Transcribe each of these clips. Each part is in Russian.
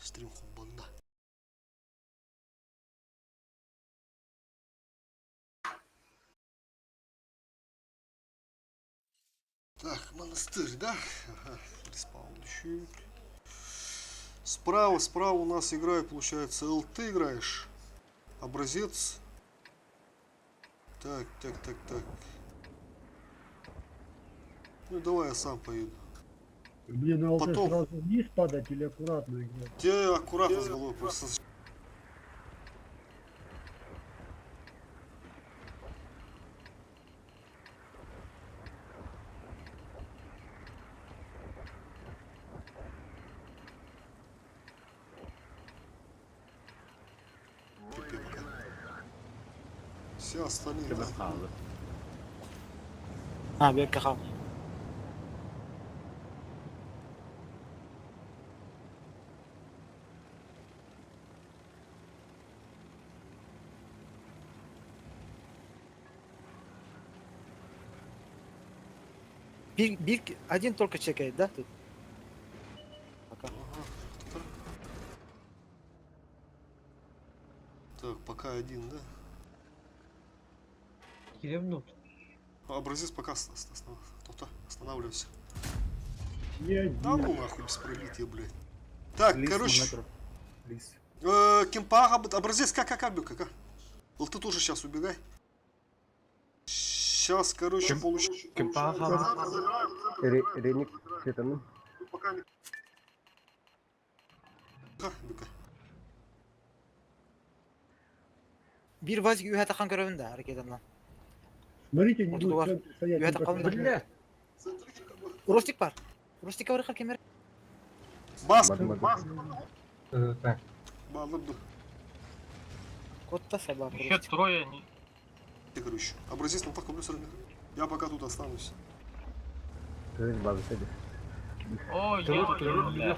Стрим банда. Так, монастырь, да? Ага, респаунщик. Справа у нас играет, получается, ЛТ играешь. Образец. Так. Ну давай я сам поеду. Мне на ЛТ Потом. сразу вниз падать или аккуратно играть? Тебе аккуратно с головой просто. Все остальные. Ha bekle kal. Один только чекает, да, тут? Пока. Ага. Так, пока один, да? Киревнут. Образец пока останавливайся. Не Да один. ну нахуй без пробития, блядь. Так, Лис, короче. монетр. Лис. Кемпа, образец как. Вот ты тоже сейчас убегай. Сейчас, короче, получу. Реник, это ну. Бека. Bir vaz üye takan görevinde hareket eden lan. Смотрите, не Вот будет у вас центр стоять. üye только takan стоять. Bля. Ростик var. Ростик'e bırakır kemer. Бас. Так. Bağladı. Kotta sabah. Еще трое. Короче, образец на таком плюс. Я пока тут останусь. Ты из базы садись. О, едут, бля.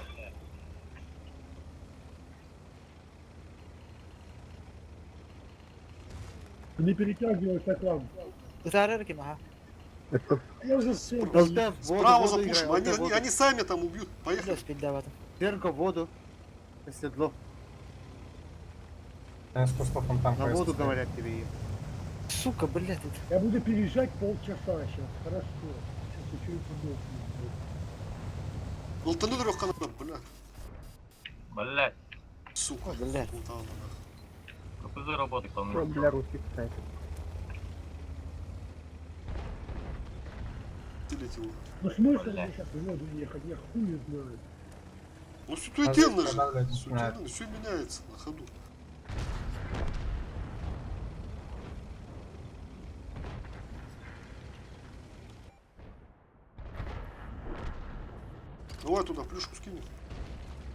Не перетягивайся к вам. Zarar kim ha? Я уже все. Справа запушим. Они сами там убьют. Поехали. Biraz bildi avadım. Терка в воду. Седло. Я с Кустопом там На воду говорят тебе. Сука, блядь. Это... Я буду переезжать полчаса сейчас. Хорошо. Сейчас еще и подохну. Лтану трех канатов, бля. Блять. Сука. Блядь. Вот она, нахуй. КПЗ работает по мне. Для русских, кстати. Делить его. Ну смысл мне сейчас в воду ехать? Я хуй знаю. Ну суетенно же. Останавливается, Суетенно. Все меняется на ходу. Давай туда плюшку скинем.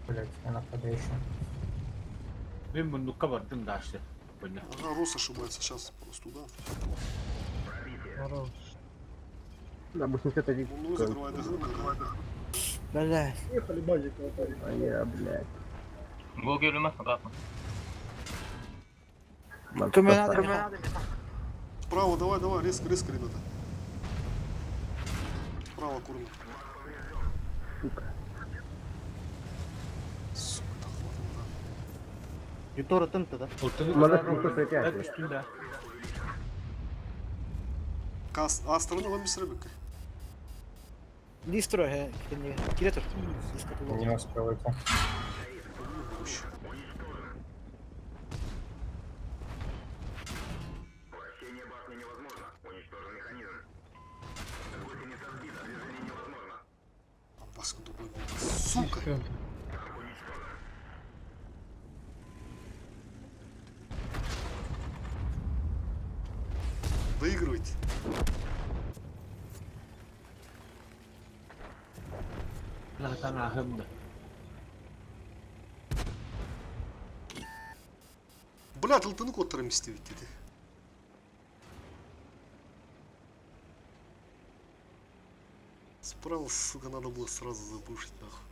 Блять, я нападающий. Ben bunu kabardım da işte. Böyle. Ага, Рос ошибается. Сейчас просто туда. Хорош. Да, 81. Ну, закрывай доход. Блядь. Ехали базик лопали. А я, блядь. Гол гелюмас обратно. Kömeğe Справа, давай, резко, ребята. Справа, аккуратно. Сука. Сука, да хватит, да. Ютора тента, да? Может, никто опять. Üstünde. Остального без рыбка. Listro he. Kiretor. Не успел это. Паскуда, сука. Доигрывайте. Lahtan ahımda. Блядь, лтану коттерами стивить иди. Справа, сука, надо было сразу запушить, нахуй.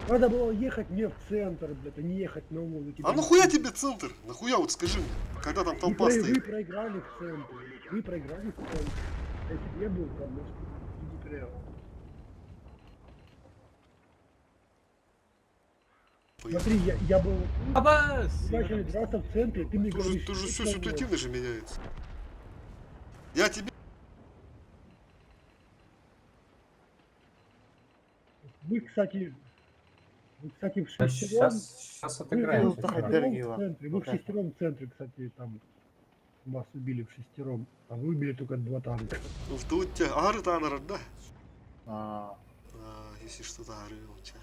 Надо было ехать мне в центр, блядь, а не ехать на воду. А нахуя тебе центр? Нахуя, вот скажи мне, когда там толпа Вы стоит? проиграли в центре. Вы проиграли в центре. Если бы я был там, может, не прям. Смотри, я был... Абас! Мы начали драться в центре, ты мне говоришь... Ты же все что ситуативно же меняется. Я тебе... Вы, кстати, в Сейчас, шестером... сейчас Вы отыграем. в так шестером Дергила. в центре, вы в шестером в центре, кстати, там вас убили в шестером, а вы убили только 2 танка. Ты у тебя ары танер, да? А, Если что-то ары у тебя.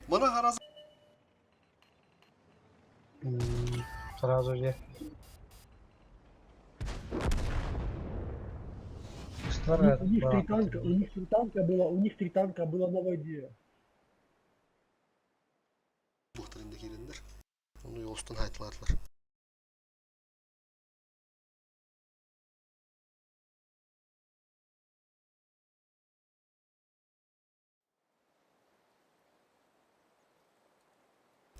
Бana гаразд. Сразу же. У них 3 танка, у них 3 танка было на воде. Muhtarında gelinler. Onu yolstan haytladılar.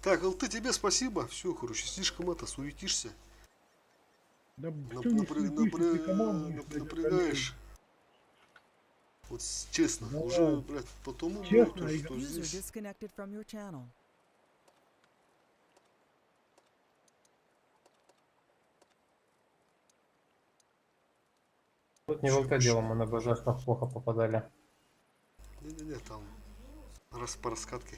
Так, Алты, тебе спасибо. Все, короче, слишком суетишься. Да что не суетишься, ты командуешь, блядь, Напрягаешь. Вот честно, Да. уже, блядь, потому Честно, то, Игорь. что User здесь... disconnected from your channel. Тут не волка делом, мы на божествах плохо попадали. Не-не-не, там раз по раскатке.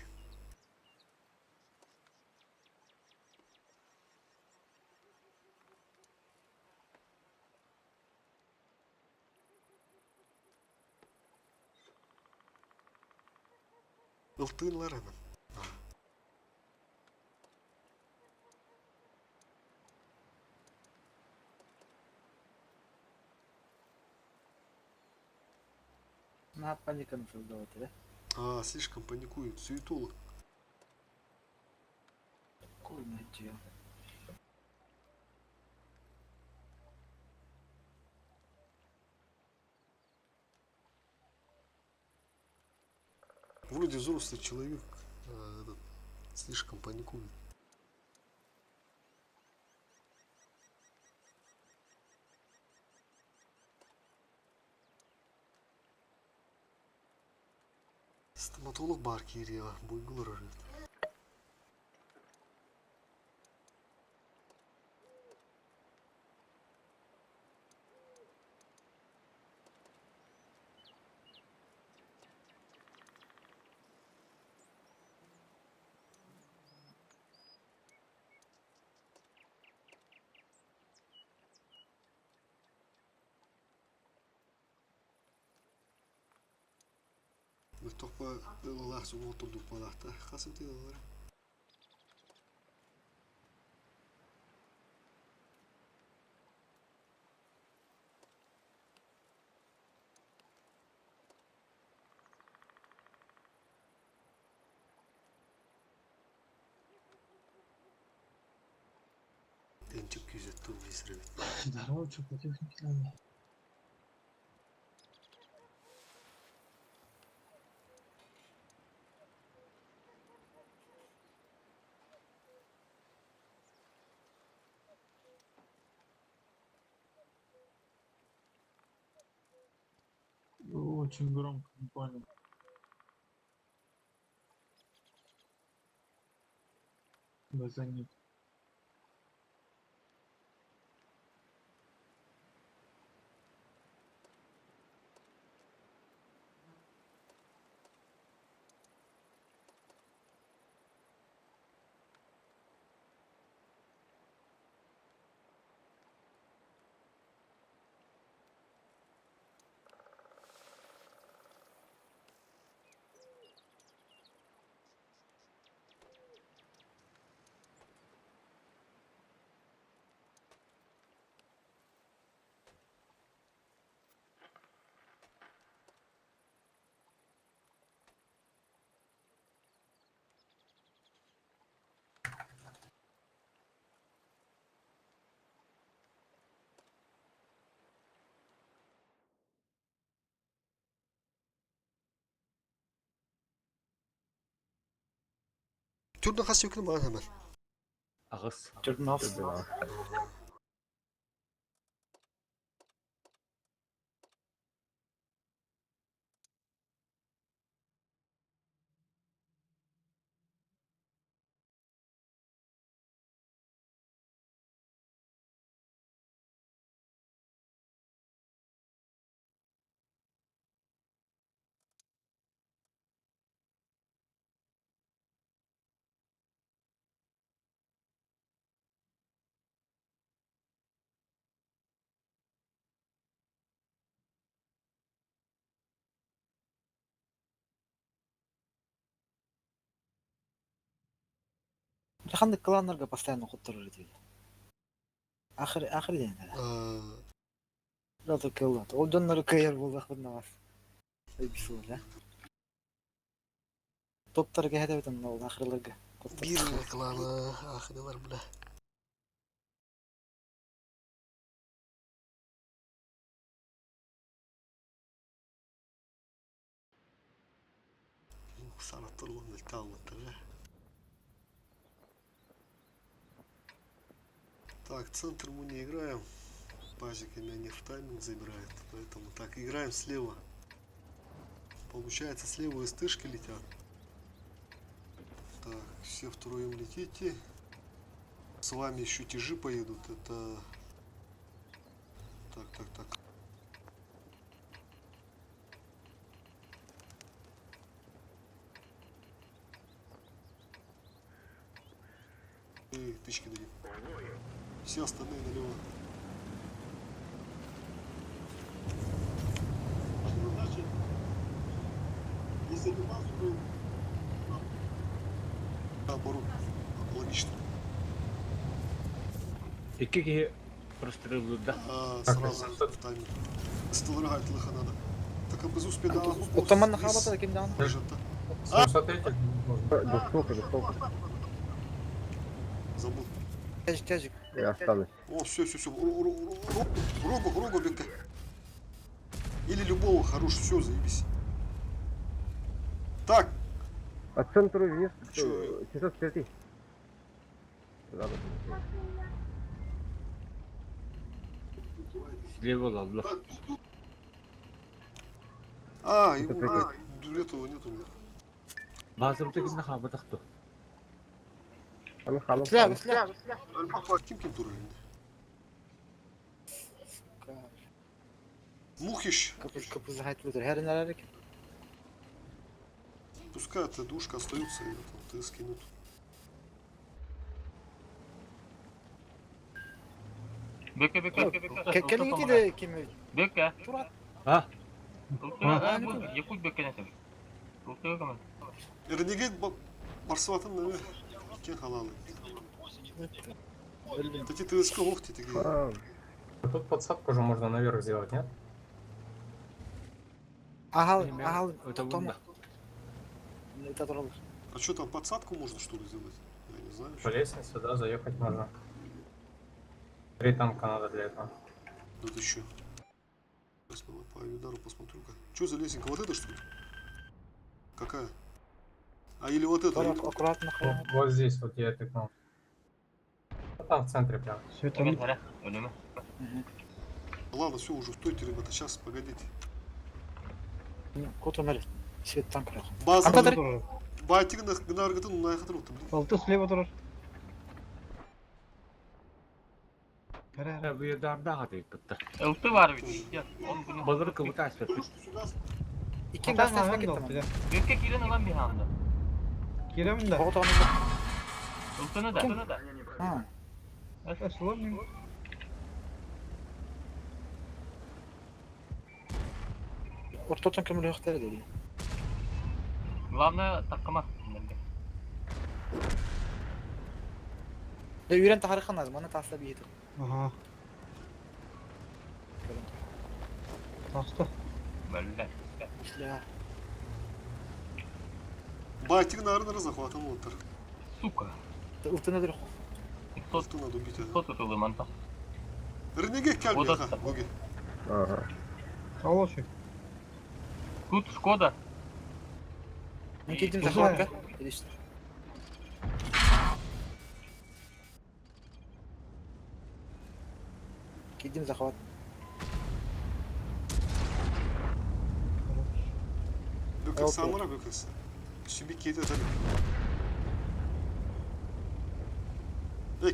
Алтынlar hemen. На паником создавати, да? Слишком паникует, суетолог. Кульне діло. Вроде взрослый человек, а этот слишком паникует. Стоматолог бар Кирева, буйгулар арıyor. Nyt toch wel laag zo'n auto doet maar achter. Ga ze het hoor. En çok güzel tur изрыв. Здорово, что по технике. Очень громко, не понял. Газонит. Turda kas yükle bana hemen. Ағыс. Жүрдім алыс. Жахандык кланнарга постоянно куттурur дейт. Ахыр ден. Жото кылат. Ол жоннору кыйыр болду акырнабас. Эйбису да. Топтарга хедебетен ол ахырларга. Bir klanı ahırlar bile. Sanatlar olan ilk almadı. Так, центр мы не играем. Пазик меня в тайминг забирает. Поэтому так, играем слева. Получается, слева из тышки летят. Так, все втроем летите. С вами еще тяжи поедут. Это... Так. И тычки дадим. Все остальные налево. Наоборот, логично. İki kişi прострелилdi. Сразу в таймер. Столрагать лыха надо. Так а без успеха. Оттоманны хабата да кимди аны? 703 Забыл. Тяжик. О, все. Рогу, бегай. Или любого хорошего, все, заебись. Так. От центра вниз. Чё? 705. Слева алdılar. Этого нету. Bazıbıdakinde hava taktı. Сля. Ким турелинде? Мухиш. Kapı zahit budur. Her neler ki. Пускай эта душка остается, и там ты скинут. Бөкө. Келin gitiydi kimi? Бөкө. Turat. Ha? Якут бөкөнөтөм. Тултуга мен. Ренегейт барсыватын неме? Кен халалы. Эти ТСК лохти такие. Тут подсадку же можно наверх сделать, нет? Ahal. Öte bunda. Это туралır. А что там, подсадку можно что ли сделать? Я не знаю. По лестнице, да, заехать можно. 3 танка надо для этого. Да ты чё? Сейчас по Айвидару посмотрю-ка. Что за лесенка? Вот это что ли? Какая? А или вот это? Аккуратно. Вот здесь вот я тыкнул. Там в центре прям. Все там. Ölümü. Ладно, все, уже стойте, ребята, сейчас, погодите. Котомер. Свет танк. База, Антадар. Байтик на аргатын, на хатыру. Алты слева тұрар. Bu yerden daha değil kıttı. Ulti var bir de. Onu bunu. Bazır kıvı ters etmiş. İki gazete paketi. Bökö girin lan bir anda. Giremem de. Komutanım. Ultunu da. Ha. Сложно. Ortadan kömürü yok dedi. Главное takıma. De üren taharıkan lazım. Onu tasla bir yedim. Ага. Тақты. Böyle. İşte. Байтик на арнера захватом вот. Сука. Ultuna dur. Что надо убить? Кто тут лыманта? Ренегейт кельми, Вот ага, это. Гоги. Алоши. Тут Шкода. Ben gittim de harika. İşte. Кидим захват. Bökes Okey. samara bökes. Şimdi kedi tabii.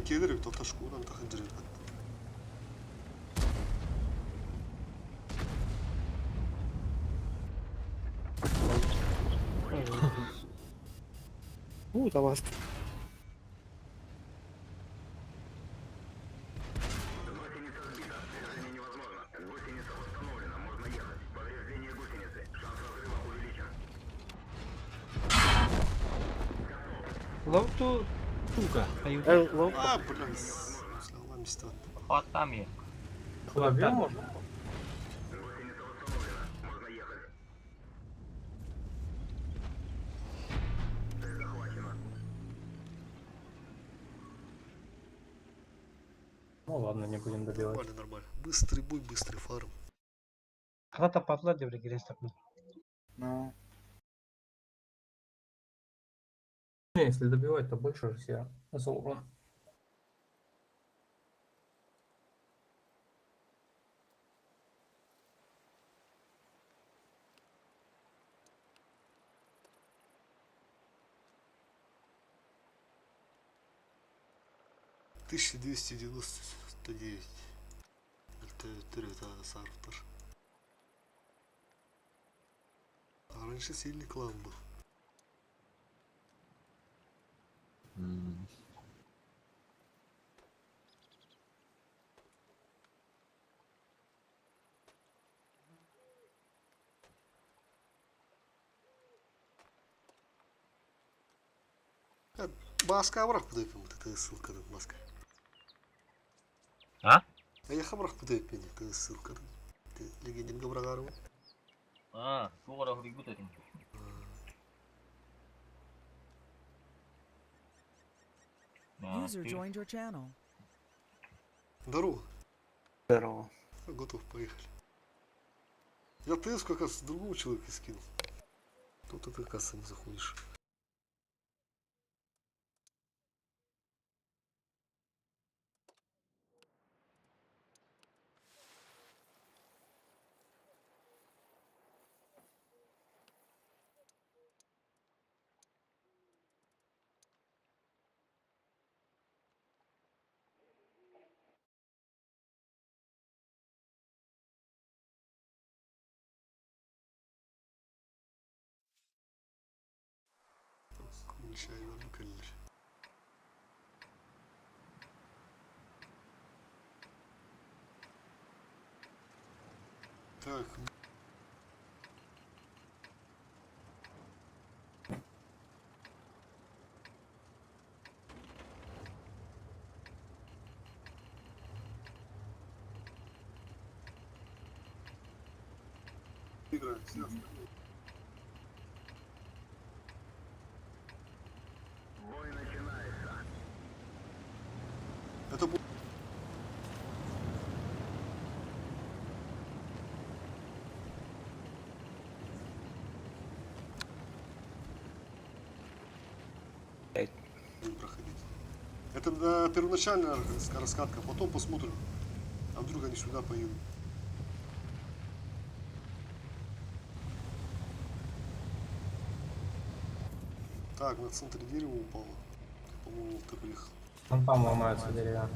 Gelir bir totaş kuğudan takınca elbette. Заваз. Love to сука. Лов. А, блин, слова места. Вот там є. Лобів можна? Ну ладно, не будем добивать. Нормально, нормально. Быстрый бой, быстрый фарм. Хата патла девре герестак. Ну, Не, если добивать, то больше россиян за урон. — 1299. Это Сарвтар. А раньше сильный клан был. Маска Абрах подойдет, вот это ссылка на маска. А? А я Хабрах подойдет мне, это ссылка. Ты легендин Габрагарова. А, скоро грибут этим. User joined your channel. Здорово. здорово. Готов, поехали. Я ТС как раз другого человека скинул. Тут ты как раз не заходишь. Konuşayım bakalım. Так. Играем, все. Это будет. Будем проходить. Это первоначальная раскатка, потом посмотрим, а вдруг они сюда поедут. Так, на центре дерева упало. По-моему, ты приехал. Вон там ломаются деревья.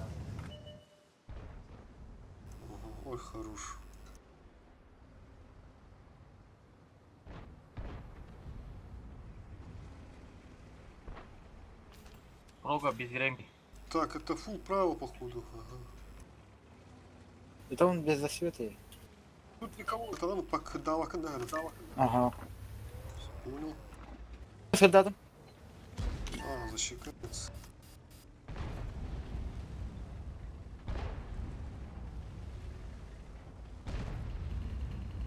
Ага, ой, хорош. Прога без ремки. Так, это фул право, походу. Ага. Это он без засвета. Тут никого. Это нам пока дала канала. Ага. Понял. Солдатом. А, защекается.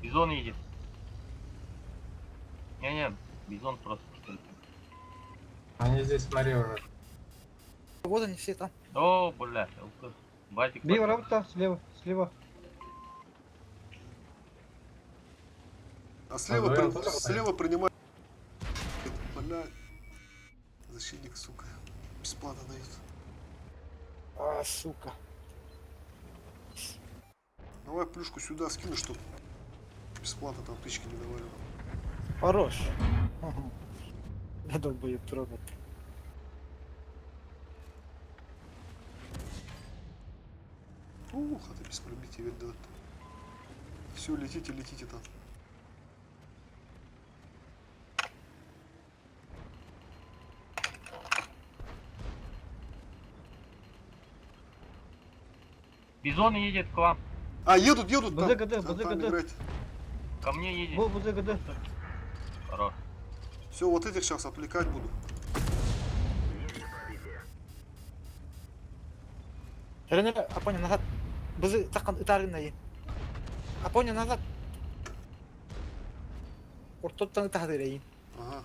Бизон едет. Не-не, бизон просто что ли. Они здесь, смотри, уже. Вот они все там. О, бля, Батик. Слева, работа, слева. А слева, вдвоем тоже слева принимает. Бля. Защитник, сука. Бесплатно дает. А, сука. Давай плюшку сюда скину, чтоб бесплатно там тычки не давали. Хорош. Я долбоеб робот. Ух, это без пробития видать. Все, летите, летите там. Бизон едет к вам. А, едут, едут там. БЗГД, Там БЗГД. играть. Ко мне едет. Был БЗГД. Хорош. Все, вот этих сейчас отвлекать буду. Рене, Апоня, назад. Бызы такан ытарынайы. Апоня, назад. Ортоттан ытардырайын. Ага.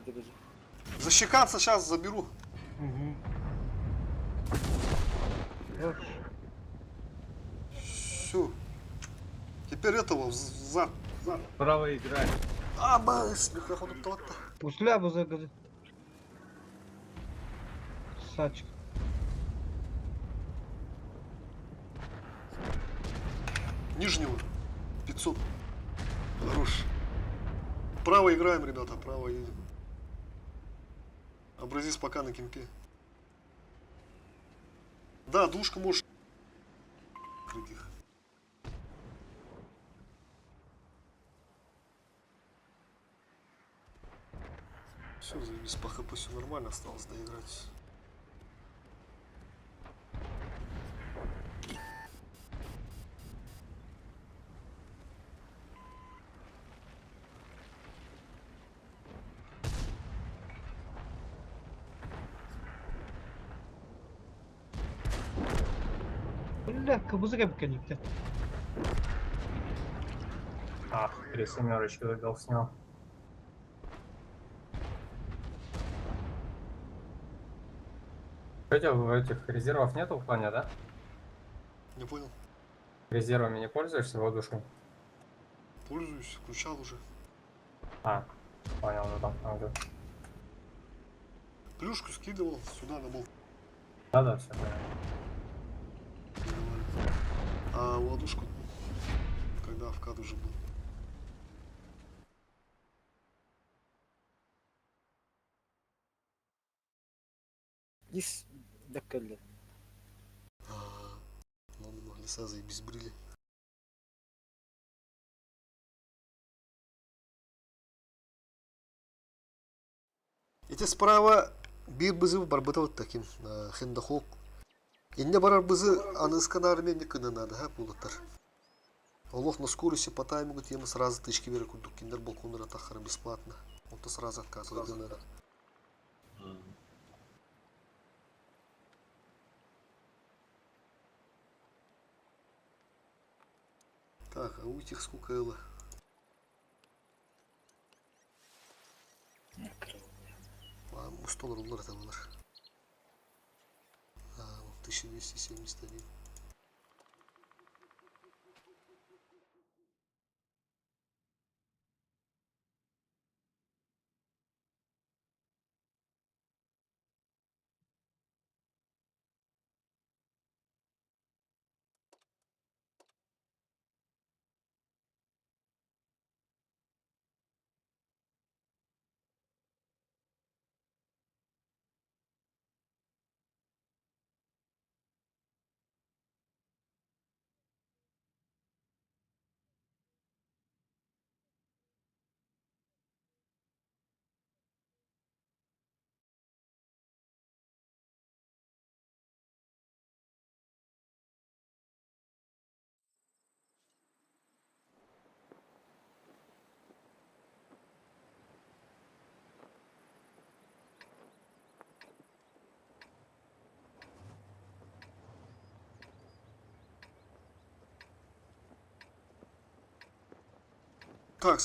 Где бызы? Защекаться сейчас заберу. Угу. Все. Теперь этого за. Право играть. А, бас, микрофон тот-то. Пусля БЗГД. Сачка. Нижнего. 500. Хорош. Право играем, ребята, право едем. Образец пока на кемпе. Да, душка может. Крутих. Все, заебись, по хп все нормально, осталось доиграть. Бля, КБЗГ коннектор. А, 3 семерочки выбил с него. Хотя этих резервов нету в плане, да? Не понял? Резервами не пользуешься воздушкой? Пользуюсь, включал уже. А, понял, ну там где. Плюшку скидывал сюда на болт. Да-да, все понятно. А ладушку, когда вкат уже был. Ис даккалли. Ну, леса заебись брили. Эти справа бир бызы барбытывать таким хендахок. Инне барар бызы аныскан армия не кына надо, ха, булаттар. Олох на скорости по таймингу тема сразу тычки вверх кудук киндер балконера тахара бесплатно. Вот то сразу отказывать надо. Так, а у этих сколько эло? А, $100 там было. 1271. Так,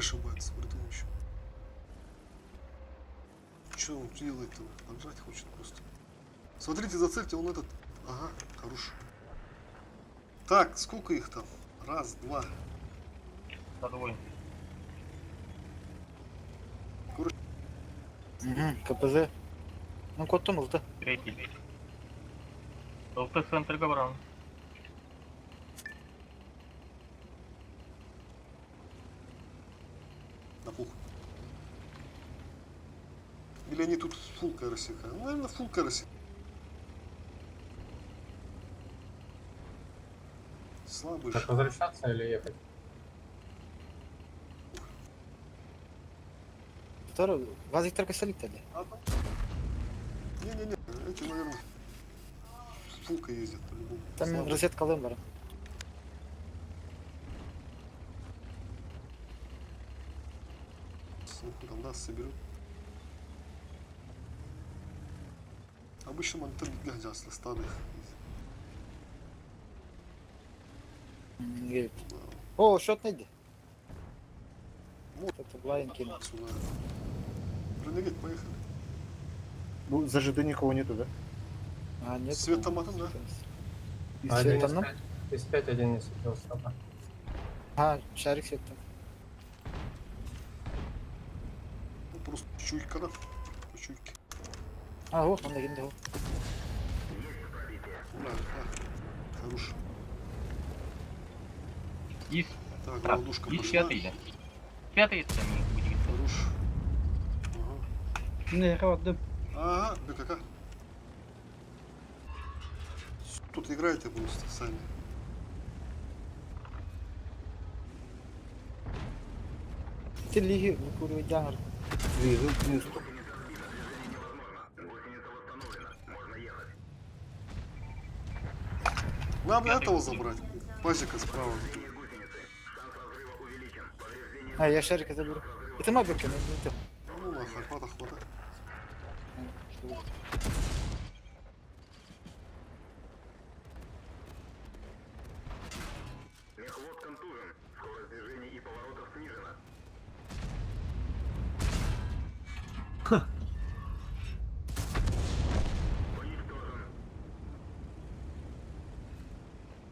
ошибается, предыдущем. Что он делает-то? Поджать хочет просто. Смотрите, зацельте, он этот. Ага, хорош. Так, сколько их там? Раз, два. За двое. Угу, КПЗ. Ну, кот-то мылты. Третий. ЛТ центр Габран. На пух. Или они тут фулл карасика? Ну, наверное, фулл карасик. Слабый Так же. возвращаться или ехать? Второй. Вазик только солит тогда. Не-не-не, эти, наверное, фулка ездят по-любому. Там Слабый. розетка Лембера. Там нас соберут. Обычно монтер гигантясно стады. О, счет найди. Ну, Это блайн кинул. сюда. Renegade, поехали. Ну, за ЖД никого нету, да? А, нет. Светоматом, да? И Один из светом, ну? 5, из 5 один не светил стопа. А, шарик светом. Ну, просто чуть-чуть, да? Чуть-чуть. А, вот, он легенда. Да, хорош. Из. Так, Так, голодушка из пошла. пятый. Пятый это не будет. Хорош. Ага. Не, родным. Ага, БКК. Тут играете просто сами. Ты лиги, выкуривай дянер. Вижу, вижу. Надо этого забрать. Пазика справа. А, я шарика заберу. Это маберка, не то. Ну, нахуй, хвата.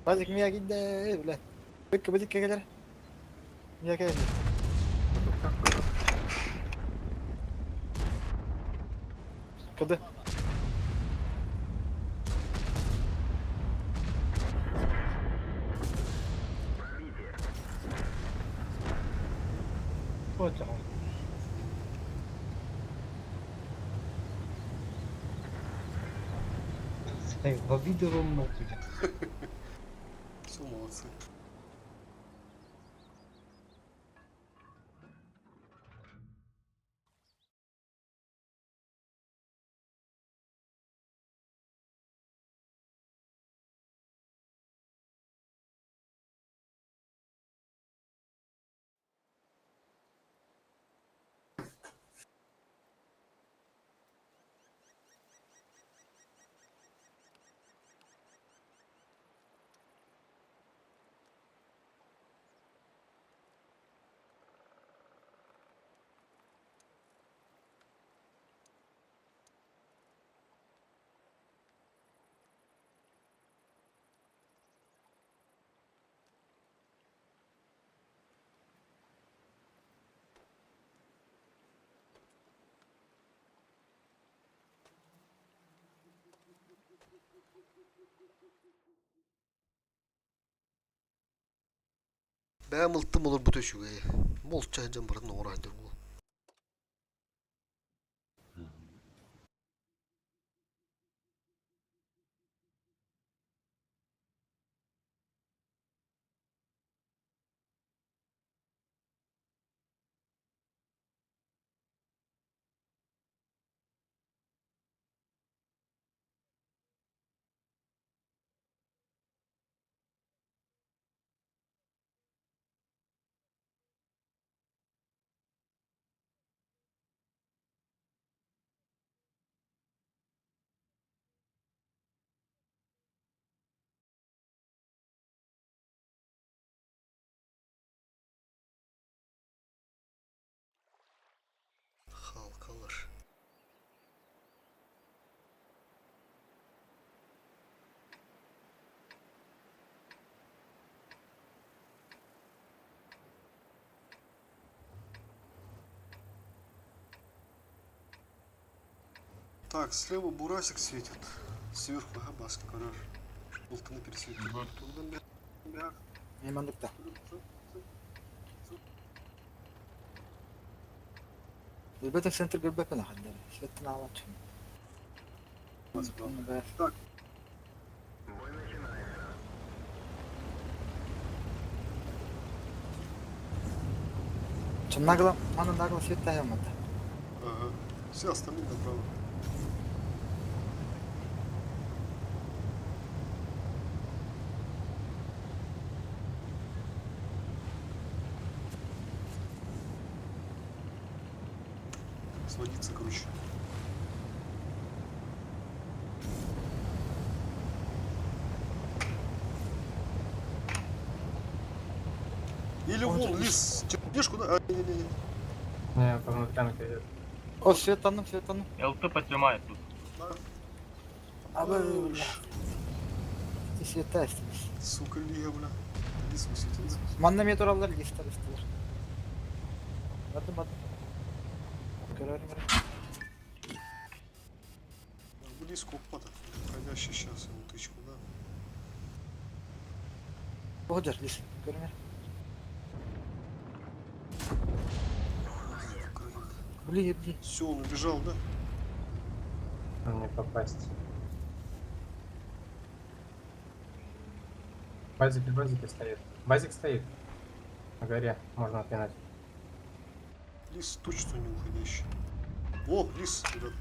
Базик Мияги, да, бля. Быка, быка, gelер. Мияги. Куда? Вот он. В обиду ровно будет. Все, молодцы. Бә мылтым olur bu төшүгө. Молча жан барын орайдыр бул. Так, слева бурасик светит. Сверху, ага, баска, гараж. Болтаны пересветили. Мгм. Тундан бяк. Меймандыкта. Билбетин центр гөлбепен ахандар. Светтин алат. Так. Чем нагло, мана нагло свет таямата. Ага. Все остальные направо. Сводиться, короче. Или вон, лис, чернешку, да? А, не-не-не. Не, по внутрянке идет. О, светану. ЛТ поднимает тут. А вы, бля. Ты светаешь. Сука, лига, бля. Лис высветился. Манна метралар листер. Бадым. Görüyorum. Лис коппата. Ходящий сейчас, ему тычку, да? Hoca list. Görüyorum. Бли. Все, он убежал, да? Не попасть. Базик стоит. Базик стоит. На горе. Можно отпинать. Лис точно не уходящий. О, лис, ребят.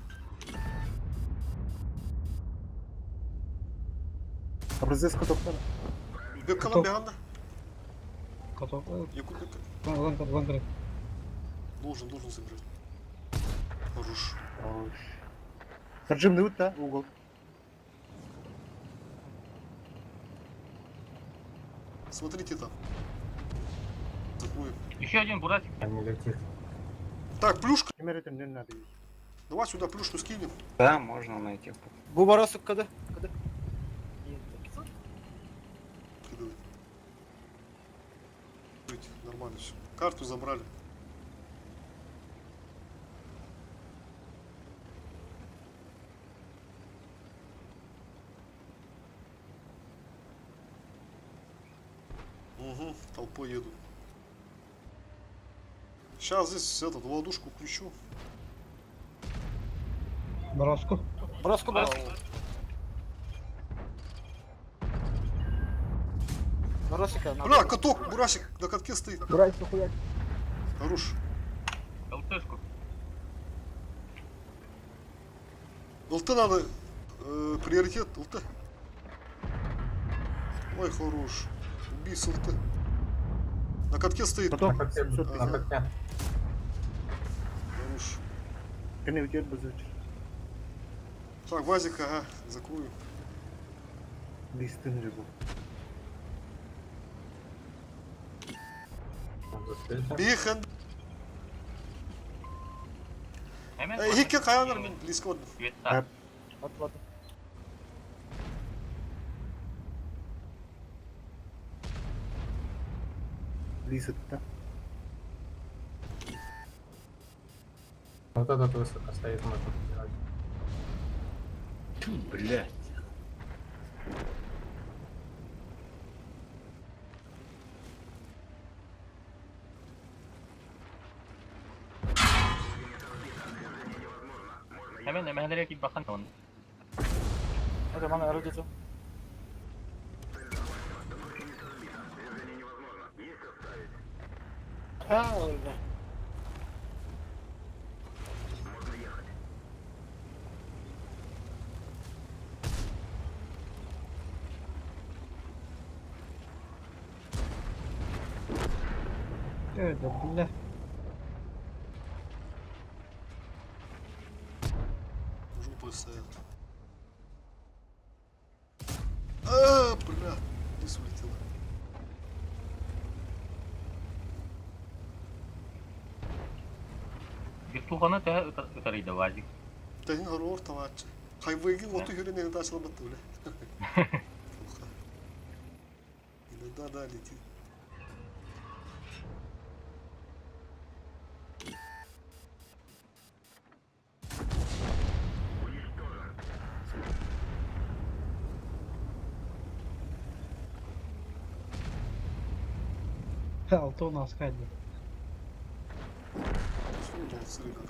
Образец катоктар. Беккала беганда. Каток. Якут бекка. Вон. Должен забирать. Хорош. Таджим нут, да? Угол. Смотрите там. Закроем. Еще один бурасик. Там не летит. Так, плюшка. Кемеретим не надо. Давай сюда плюшку скинем. Да, можно найти. Bu barası kadı. Кидывай. Быть, нормально все. Карту забрали. Угу, толпой едут. Сейчас здесь этот ладушку включу. Броску. Barası barası. Barası kadı. Бля, каток, бурасик на катке стоит. Брайся хуяк. Хорош. ЛТшку. ЛТ надо. Приоритет ЛТ. Ой, хорош. Убей с ЛТ. На катке стоит. Потом На катке. 750. На катке. Хорош. Кене уйдет базыч. Так, Вазик, ага, закрою. Листын же был. Бейхан. Hemen Hikket kayanlar mı? Discord. Sветта. Atladı. Лисет, да? Вот этот высоко стоит, можно сделать. Блядь. Hemen direkt bir bakan onu. Hadi bana arı getir. Ha öyle. Evet, billah. Жопой стоят. Бля. Лис улетела. Bir tuhana daha ötarıydı vazik. Тәнин ғару орталатшы. Хайвайгын оту хюрен енді ашылабатты, бля. Иногда, да, летит. Алты у нас ходит. Сол да сырыгат.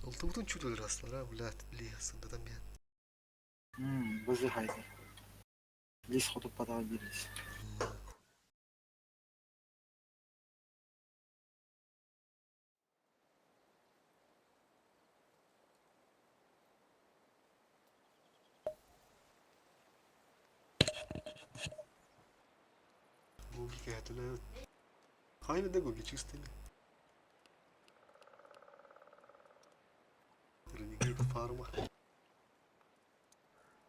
Алты бутун чудо раслар, блядь, лесында да мен. Бызы хайзер. Лис ходып подавай берись. Гоги кәтілі. Қайны да гоги чистыми. Ренегейт фарма.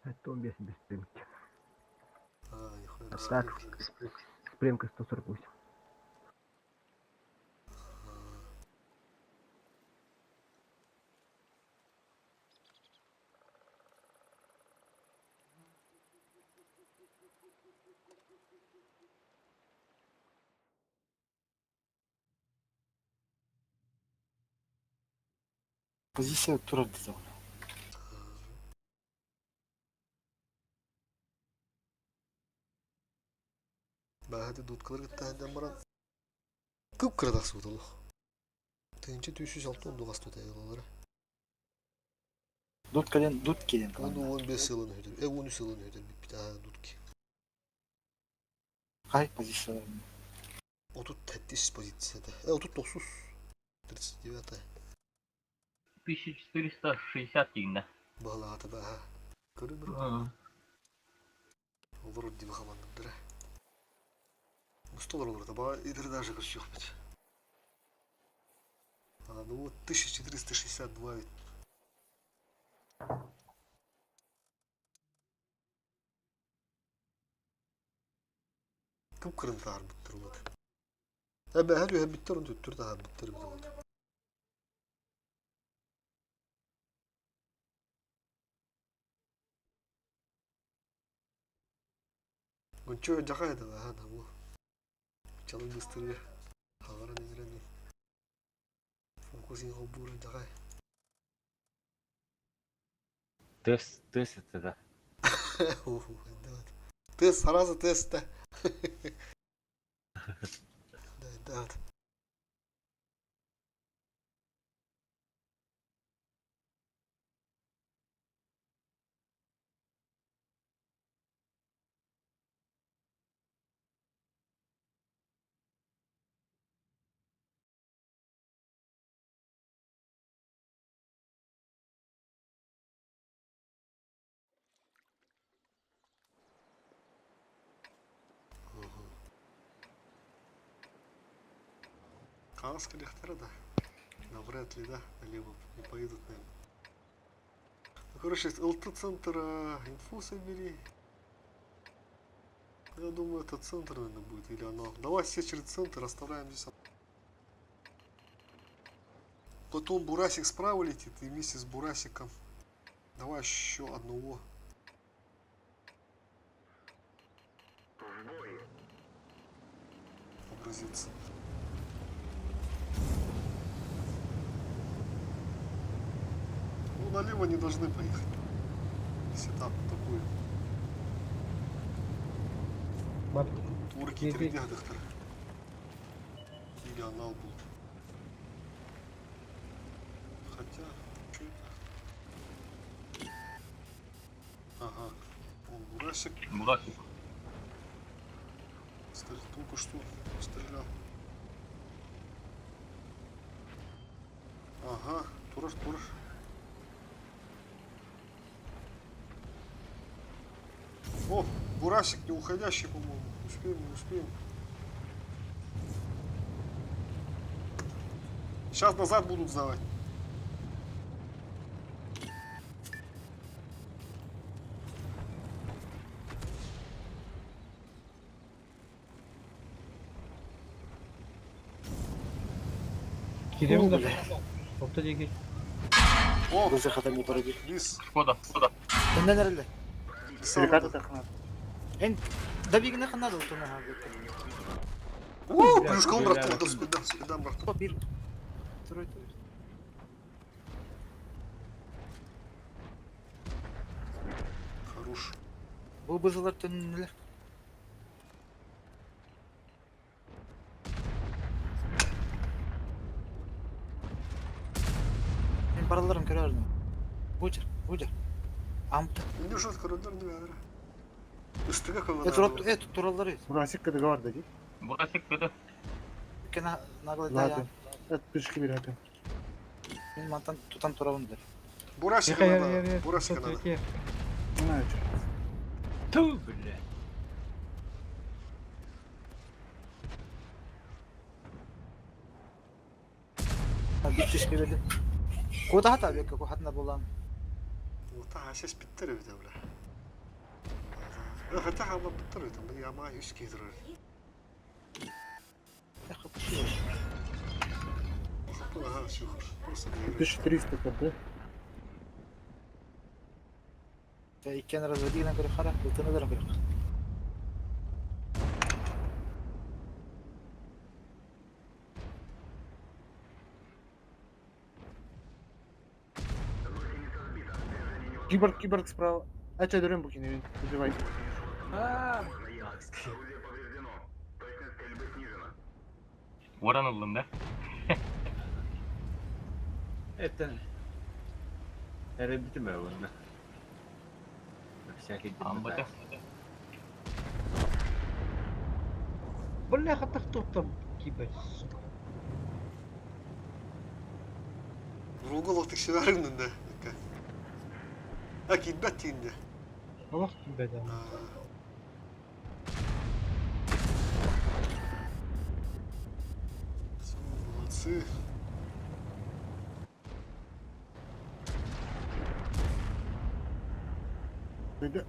Это он без спрямки. Нихуя. Так, спрямка 148. Позиция турат дизал. Бәхәді дұткалар кіттәһәнден баран. Күп кірдақ суытылық. Түйінші түйші жалты онды қасты өтәйі олары. Дут кеден. Оны 15 сылын өтер. 13 сылын өтер бит дутки. Қай позициялар? 30 позицияда. 39. 39. 1460 дейін. Бағылағаты бәға. Көрінір. Олар өдді бақамандың. $100 оларда баға едір даже күш жоқ бет. Ну вот 1462 бит. Күп кірін тағар біттір олады. Әбі әлі әбіттер оны өттір тағар біттер бит олады. Гүнчөө жақайды бәға да бұл. Чалын быстырға. Хағара немерен. Фокусин ғоббурын жақай. Тест это да. Тест, сразу тест да. Да. Канадская лихтера, да. Но вряд ли, да, налево не поедут, наверное. Ну, короче, ЛТ-центр инфу собери. Я думаю, это центр, наверное, будет, или оно. Давай все через центр оставляем здесь. Потом Бурасик справа летит, и вместе с Бурасиком. Давай еще одного. Погрузиться. Ну, налево не должны поехать. Если там такой. Бар. Турки Нет, нет. тердяхдыктыр. Или анал был. Хотя, что это? Ага. Он Бурасик. Бурасик. Только что стрелял. Ага, тураж. О, Бурасик не уходящий, по-моему. Не успеем. Сейчас назад будут сдавать. Киреміз О, да. бля. Топты деге. О, Бызы хата не пора бир. лис. Шкода. Энден әрелі. Силикаты тақынады. Эн дабигіне қынады ұлтына хабы. О, плюшкал, брат, спида, брат. О, бир. Турой. Руш. Бу бызылар төннелер. Мен бараларым көре алдым. Бужер. Амты. Не жут коридор не надо. Üstüne Тураллары. Бурасик кыдыга бар деди. Бурасик кыды. Кена наглый Ладно. тая. Это пешки берем. Мен мантан тутан турабындар. Бурасик Yer надо. Бурасик Тут надо. öte. Знаю, что. Ту, бля. Bir pişki verdim. Koda hata bekle ko hatna bolan. Вот حاسس بالتربة ولا. فتحها ما بالتربة يا ما يشكي ضرر. Yakıp şey. خطوها شوف. 1300 КБ. Ya ikken razvedina göre xara, bultana da göre. Киборг справа. А че дурем букини, убивай. Varanıldım da. Etten. Hele bitirme bunu. Şakit Ambata. Бля, хата хто там кибать, сука. Ругало ты шарин да. Акид баттинде. Allah kibeden. Молодцы. Böyle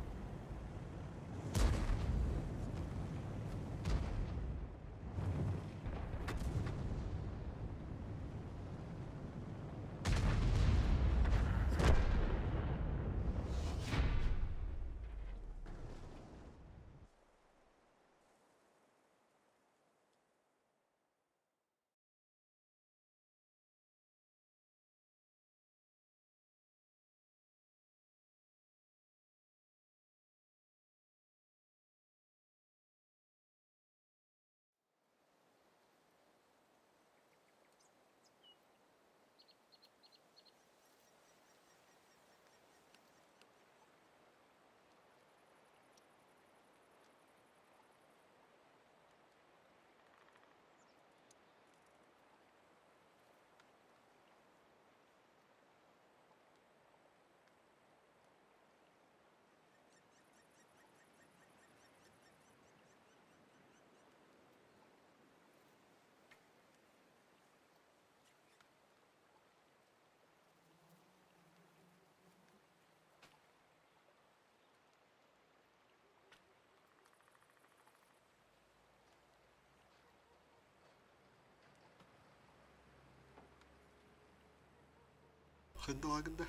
Хэнда лагында.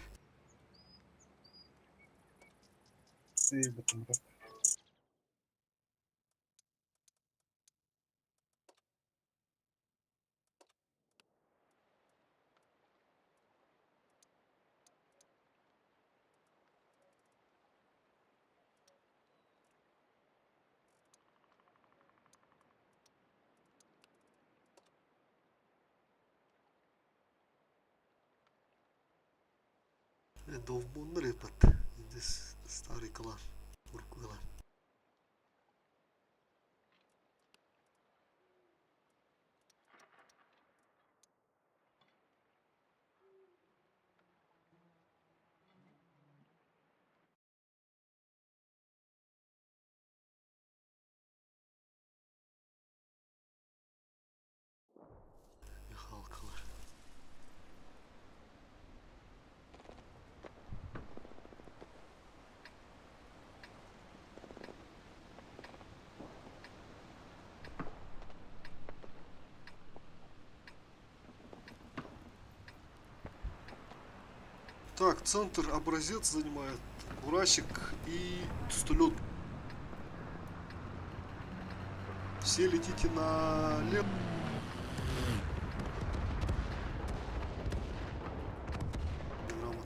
сейв бутон. Довбондар епат. Индес старый клан. Уркула. Михалкалар. Так, центр образец занимает Бурасик и Тустулет. Все летите налево.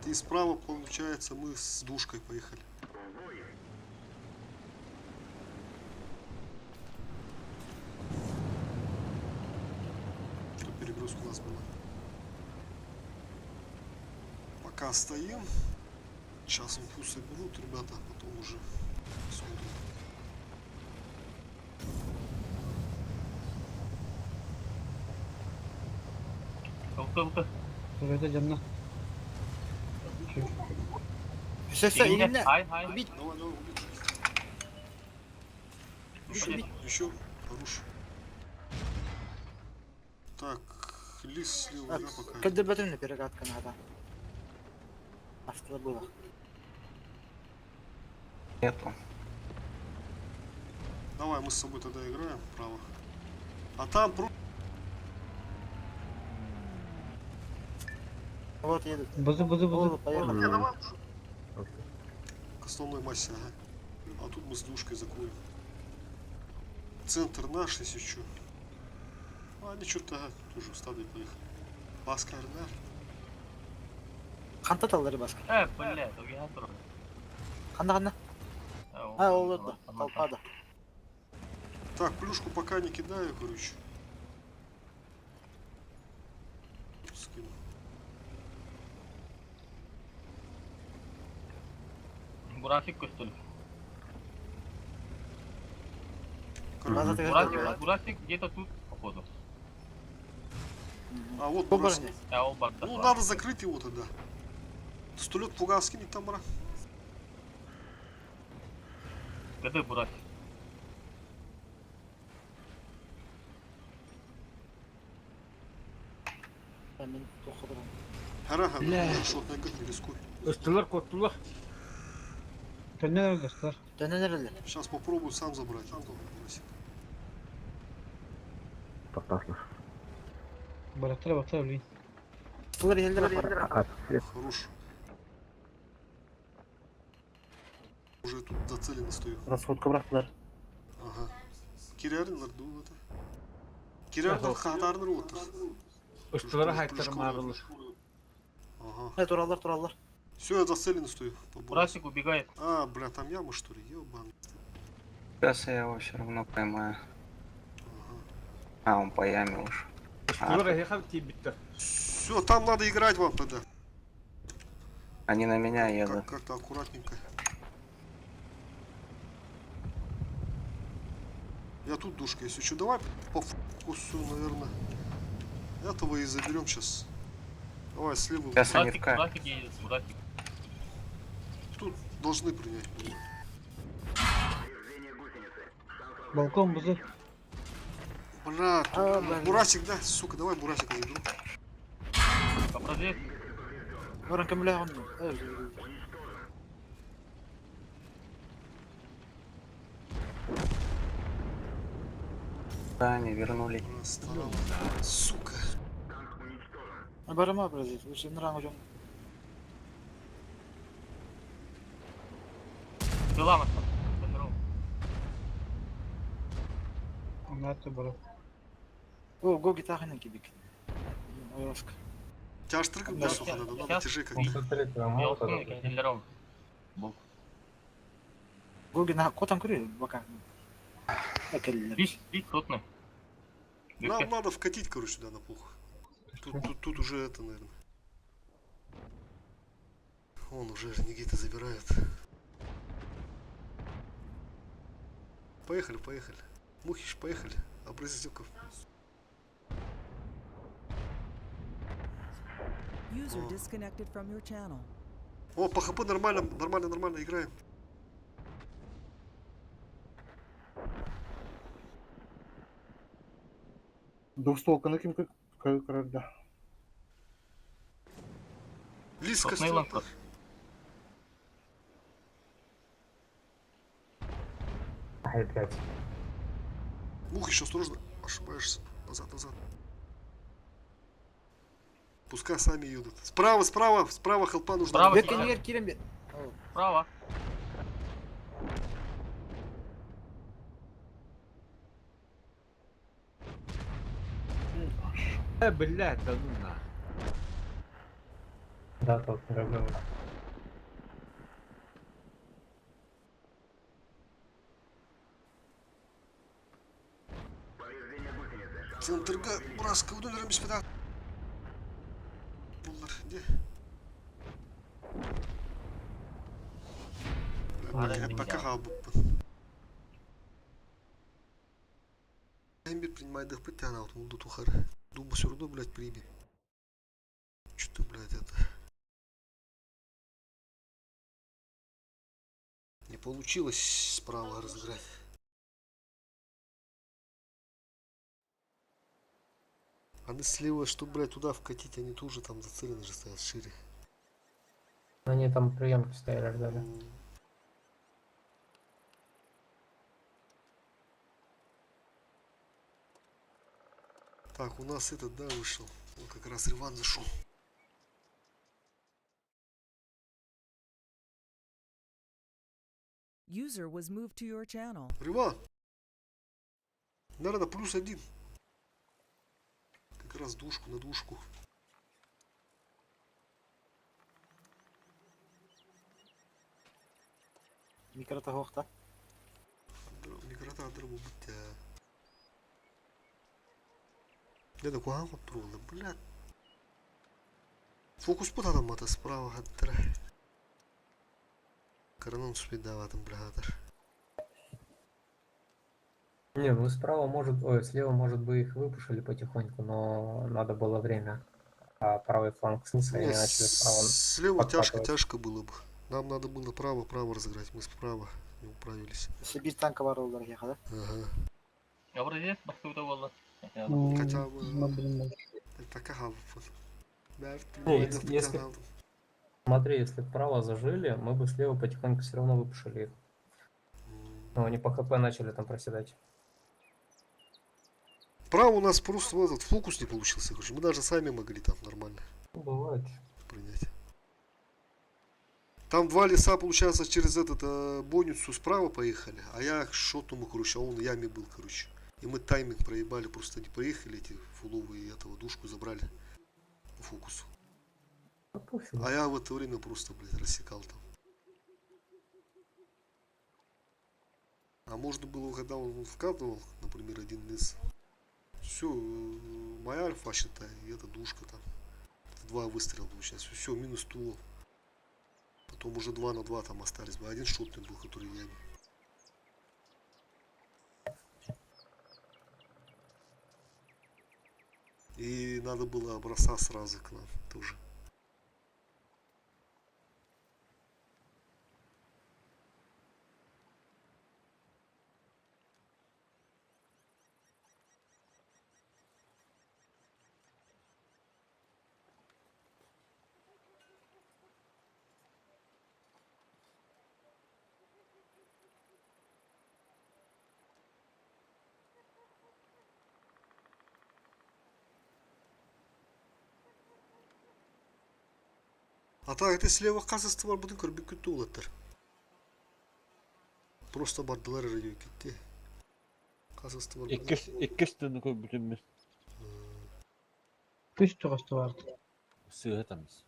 И справа, получается, мы с душкой поехали. перегрузка у нас была. Пока стоим. Сейчас инфусы берут, ребята, потом уже смотрим. Кылты. Şurada canına. Все, все, Elinde. elimle. Hayır hayır. Убить. Давай, давай, убить. Убить. Еще. Хорош. Так, лис слева, я пока. Кадырбатымный перегадка надо. Автода было. Нету. Давай, мы с собой тогда играем право. А там Вот едут. Бузу. О, поехали. к основной массе, ага. А тут мы с душкой закроем. Центр наш, если что. А они что-то тоже в стадии поехали. Баскардар. Қанта талдары басқа. Блядь, я тұрмын. Қанда. А, ол өтті. Қалпады. Так, плюшку пока не кидаю, короче. Скину. Бурасик көстөл. База Бурасик где-то тут, походу. А вот Кто брось. барыня? Ол барда. Ну надо закрыть его тогда. Стулет пугал скинет там, бра. Где бурасик? Мен тоқыдырым. Харага, Бля. шотная год не рискуй. Östüler korktular. Döner dostlar. Дәнелерлер. Сейчас попробую сам забрать. Бросик. Бaraktara блин. Стылар елдер. Хорош. Уже тут зацеленно стою. Расходка бырактылар. Ага. Киряринлар ду это. Киряринлар хатарныр отыр. Östüler haytlarım ağrılır. Ага. Туралар. Все, я зацеленно стою. Бурасик убегает. А, бля, там яма что ли? Ёбан. Сейчас я его все равно поймаю. А, он по яме уж. Östüler yakal ki bitti. Все, там надо играть вам тогда. Они на меня едут. Как-то аккуратненько. Я тут душка, если что, давай по фокусу, наверное. Этого и заберем сейчас. Давай слева. Сейчас они в Бурасик едет, бурасик. Тут должны принять. Balkon buzu. Бля, А, бля. Бурасик, да, сука, давай Бурасика заберу. Попрозет. Оран кемлеген. Да, они вернулись. Старал. Сука. Барама бразит. Уже нран уже. Дыламас. Onlar da barak. О, гоги таханен кибик. Ойошка. Тяжтырка Да, сука, надо, надо сейчас. тяжей как. Он смотрит, прям Ялсын молотом. кенделером. Бұл. Гоги на котан күрі бака. Әкелілер. Бит сотный. Нам надо вкатить, короче, сюда на плохо. Тут уже это, наверное. Он уже Никита забирает. Поехали. Мухиш, поехали. Образцюков. User disconnected from your channel. О, по ХП нормально играем. Двухстволка ким кырарда. Лиска Сотный стрелка. ланкас. Опять. Мухиш, осторожно. Ошибаешься. Назад. Пускай сами едут. Справа хелпа нужна. Справа. Беткен егер керем бет. Право. Блядь, да ну на. Да, тот дорогой. Центрга, Браска, удалим спида. Эмбир принимает их пытяна, вот муду тухары. Думаю, все равно, блядь, примем. Что-то, блядь, это... Не получилось справа разыграть. А слева, что, блядь, туда вкатить, они тоже там зацелены же стоят шире. Они там приемки стояли, ждали. Так, у нас этот, да, вышел. Вот как раз Иван зашел. User was moved to your channel. Риван! Наверное, +1. Как раз душку на душку. Микрота гохта. Микрота дробу бутя. Я такой, а вот трудно, блядь. Фокус под адам ата справа хаттера. Коронон спидаватым бригадер. Не, ну справа может, ой, слева может бы их выпушили потихоньку, но надо было время. А правый фланг снизу, и Не, они начали справа слева тяжко, подкатывать. тяжко было бы. Нам надо было право разыграть. Мы справа не управились. Сибирь танка бар олар яха да? Ага. Образец басты болды. Ну, Хотя бы... блин, Так, ага. Не, если- Смотри, если вправо зажили, мы бы слева потихоньку все равно выпушили их. Но они по хп начали там проседать. Право у нас просто этот фокус не получился. Короче. Мы даже сами могли там нормально Ну, бывает. принять. Там два леса, получается, через этот бойницу справа поехали, а я к шотному, короче, а он в яме был, короче. И мы тайминг проебали, просто не проехали эти фуловые и этого душку забрали по фокусу. Ну, пофигу. А я в это время просто, блядь, рассекал там. А можно было, когда он вкатывал, например, один лес, все, моя альфа, считай, и эта душка там. Два выстрела получается. Все, минус тул. Потом уже 2 на 2 там остались бы. Один шотный был, который в яме. И надо было образца сразу к нам тоже. А так это слева казасы бар будың көрбек күтті олаттар. Просто бардылар радио кетті. Казасы бар будың. Иккестен көбүтүмүз. күш тоғысты барды. Сыгатамыз.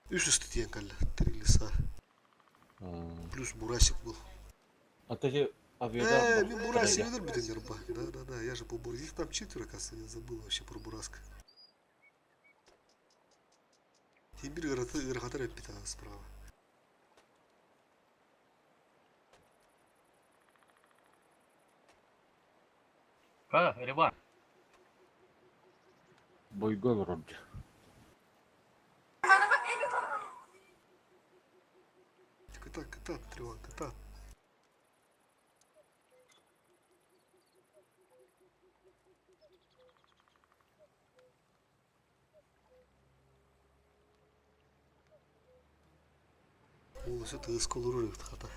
Үш үсті тиен кәлі. 3 леса. Плюс бурасик был. А ты авиадар. Мен бурасик видер бітендер ба. Да, я же по бурасик. Их там 4, кажется, я забыл вообще про бураска. Тимбир ырғатар әппет справа. Риван. Бойго вроде. Ката, Триван, ката. О, все ты сколурив хата.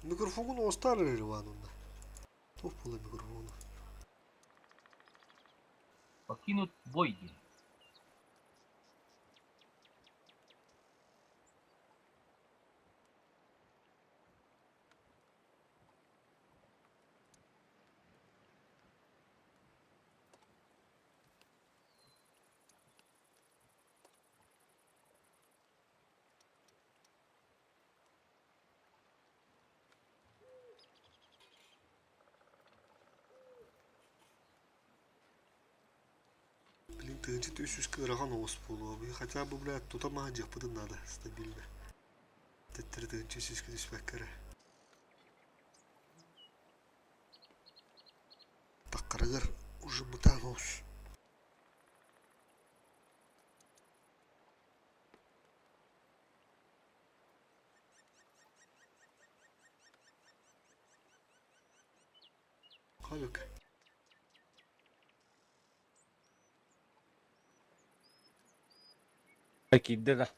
Микрофон у старый Риван. То в поле микрофона. Покинут Бойги. тыынчы түйсүз кырахан оос болуо. Хотя бы, блядь, тут амаджах подын надо стабильно. Теттер тыынчы түйсүз кыдыспеккере. Таккарагар уже бутан оос. Хавик. أكيد ده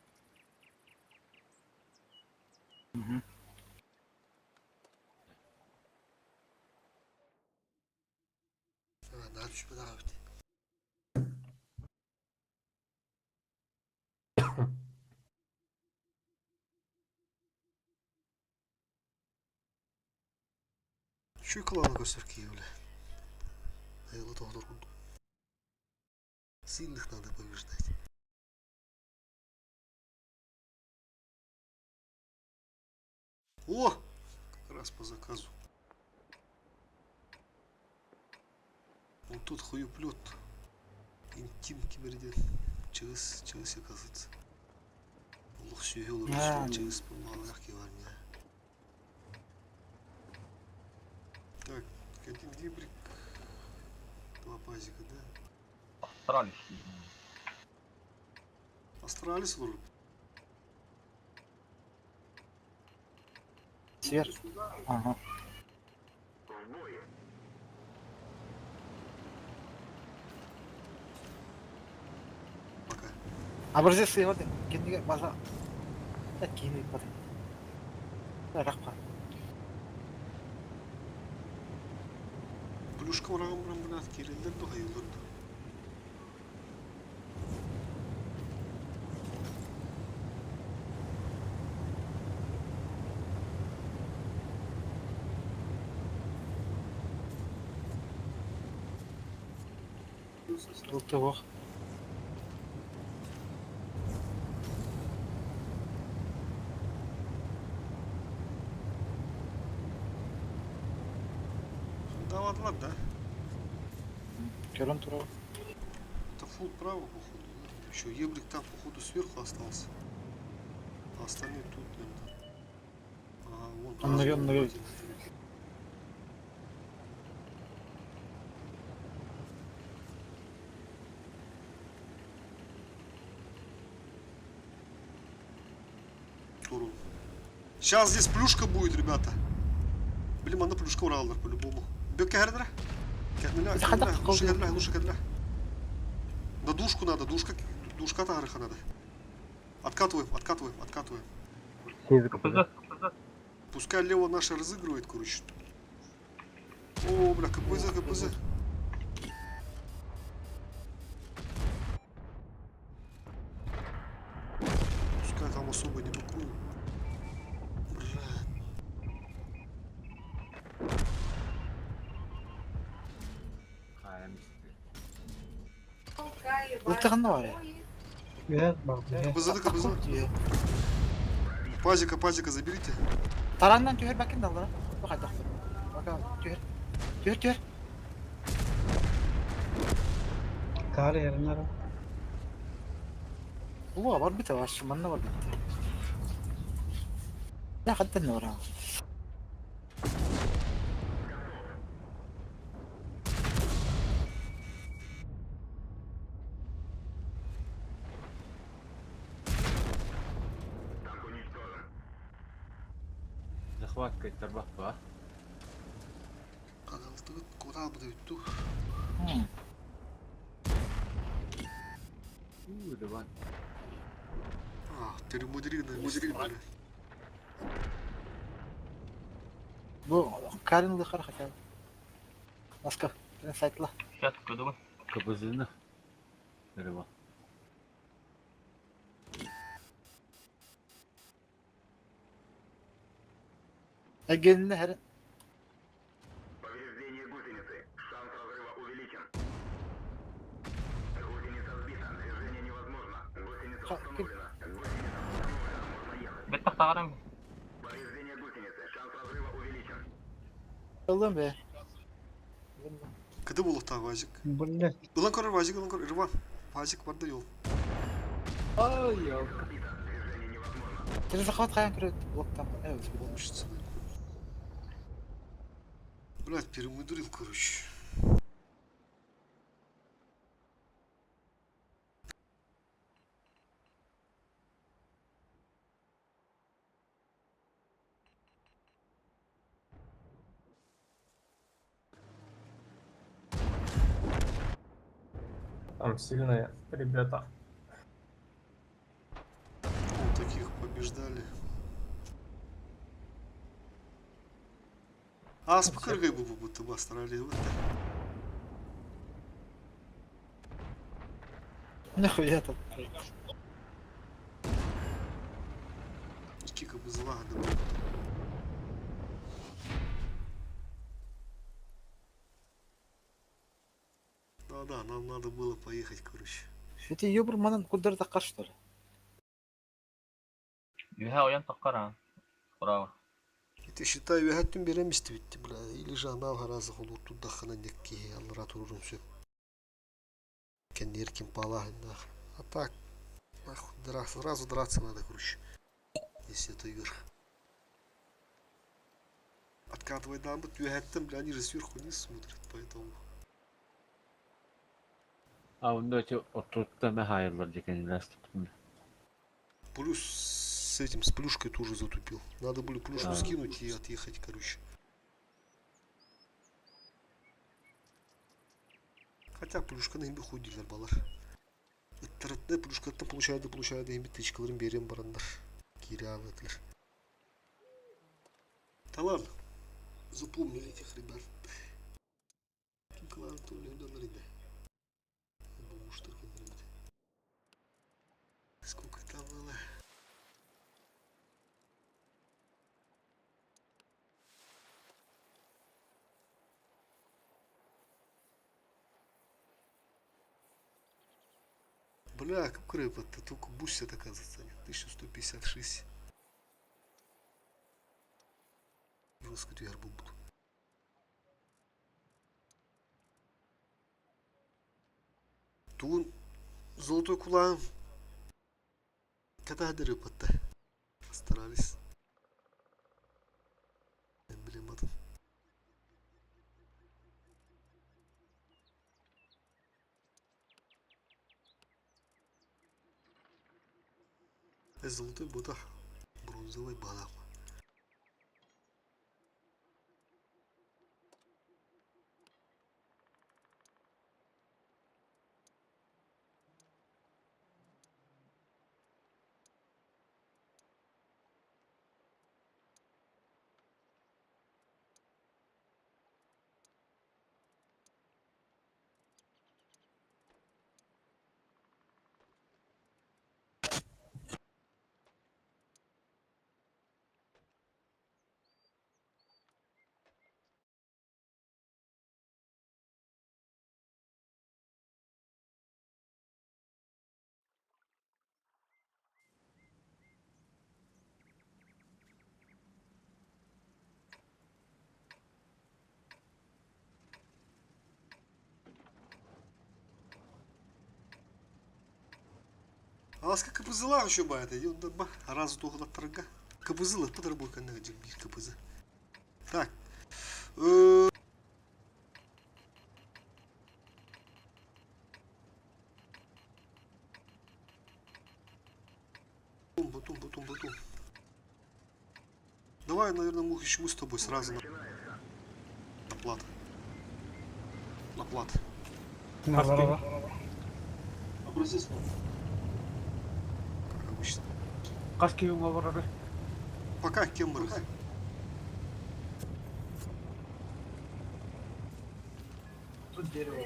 Надо чуть подавить. Şu kulağına göster ki öyle. Hayırlı doğdur kundu. Сильных надо побеждать. О! Как раз по заказу. Вот тут хуеплет. Интим киберден. Чığız yakasıt. Allah sühe olur. Чığız bulmalar ki var ya. Так, один гибрик. Два пазика, да? Астралис. Астралис вроде. Свер. Ага. Пока. Образец сыйвады. Кенеге база. Кенеге база. Рахмат. Плюшка ураган буран блядь, келелер да хайылыр да. Толтовох. Да ладно, да? Керон турал. Это фул право, походу. Да? Еще еблик там, походу, сверху остался. А остальные тут, наверное. А, вон. Он, наверное, Туру. Сейчас здесь плюшка будет, ребята. Блин, она плюшка уралдар по-любому. Бёкке хердра? Лучше кедля. На душку надо, душка тагрыха надо. Откатываем. КПЗ. Пускай Лева наши разыгрывает, короче. О, бля, КПЗ. Пускай там особо не быкует. Ультыган var ya. Evet bak. КПЗ. Пазика заберите. Tarandan tüher bakın da alır. Bak hadi. Bakalım tüher. Kar yarınlara. Bu var bir tane şumanla var bir tane. Ya hatta ne var? Захватка торбаха. Каналды куда бы өттү. Давай. Ты мудрина. Bu karınlı kara hatta. Başka bir saytla. Сейчас кодовы. Кабазина. Дерево. Gelinde her. Повреждение гусеницы. Шанс разрыва увеличен. Гусеница сбита. Движение невозможно. Гусеница установлена. Бетта сағарам. Повреждение гусеницы. Шанс разрыва увеличен. Oğlum be. Кыды болук та вазик. Блять. Илан көрөр вазик, Ирван. Пазик бар да ел. Ой, ёлка. Ты захват хаян кіреді. Блоктан. Мышцы. Блядь, перемудрил, короче. Там сильные ребята. Вот таких побеждали. А с покоргой бы будто бы старали. Нахуя тут? Кика бы зла. Да, нам надо было поехать, короче. Эти ёбр манан кудыр таққа что ли? Юха оян таққара. Справа. И ты считай, я хотим беремести ведь, бля, или же она в разах улут тут дахана некие, алларатурум все. Кеннеркин пала, нах. А так, нахуй, сразу драться надо, короче. Если это игр. Откатывай дамбы, тюхеттем, бля, они же сверху вниз смотрят, поэтому. А он эти оттуда хайрлар деген ластык. Плюс с этим, с плюшкой тоже затупил. Надо было плюшку скинуть и отъехать, короче. Хотя плюшка на имя ходилер балар. Это плюшка там получает имя тычкаларым берем барандар. Кириан этлер. Да ладно. Запомнили этих ребят. Клан то ли ребят. Сколько там было? Бля, как рыба-то, только бусит оказывается, 1156. Господи, я буду. Тун золотой кулак. Когда рыба-то? Старались. Блин, мат. Золотой бота. Бронзовый бала. А вас как капызыла еще бает, идет доба, раз долго до торга. Капызыла, подработка на один капызы. Так. Батум. Давай, наверное, Мухич, мы с тобой сразу на плат. На плат. Образец. Как обычно. Каски ему ворады. Пока кем Тут дерево.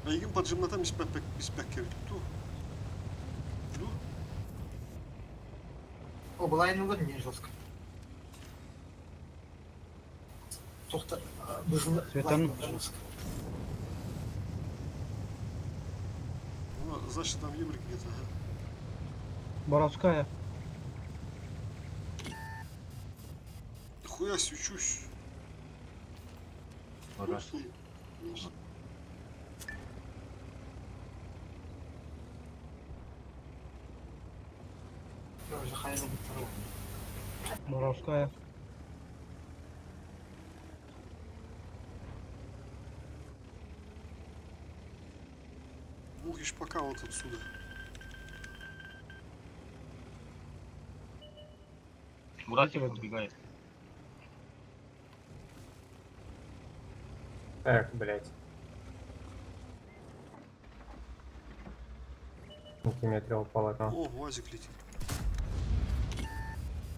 А егим поджимнатам без пекер. О, была я немного не жестко. Тоқтар, Светан. Ну, значит, там еврик где-то, ага. Боровская. Хуя свечусь. Раз. Боровская. Мухиш пока вот отсюда. Буратик убегает. Эх, блядь. Сантиметров упал это. О, УАЗик летит.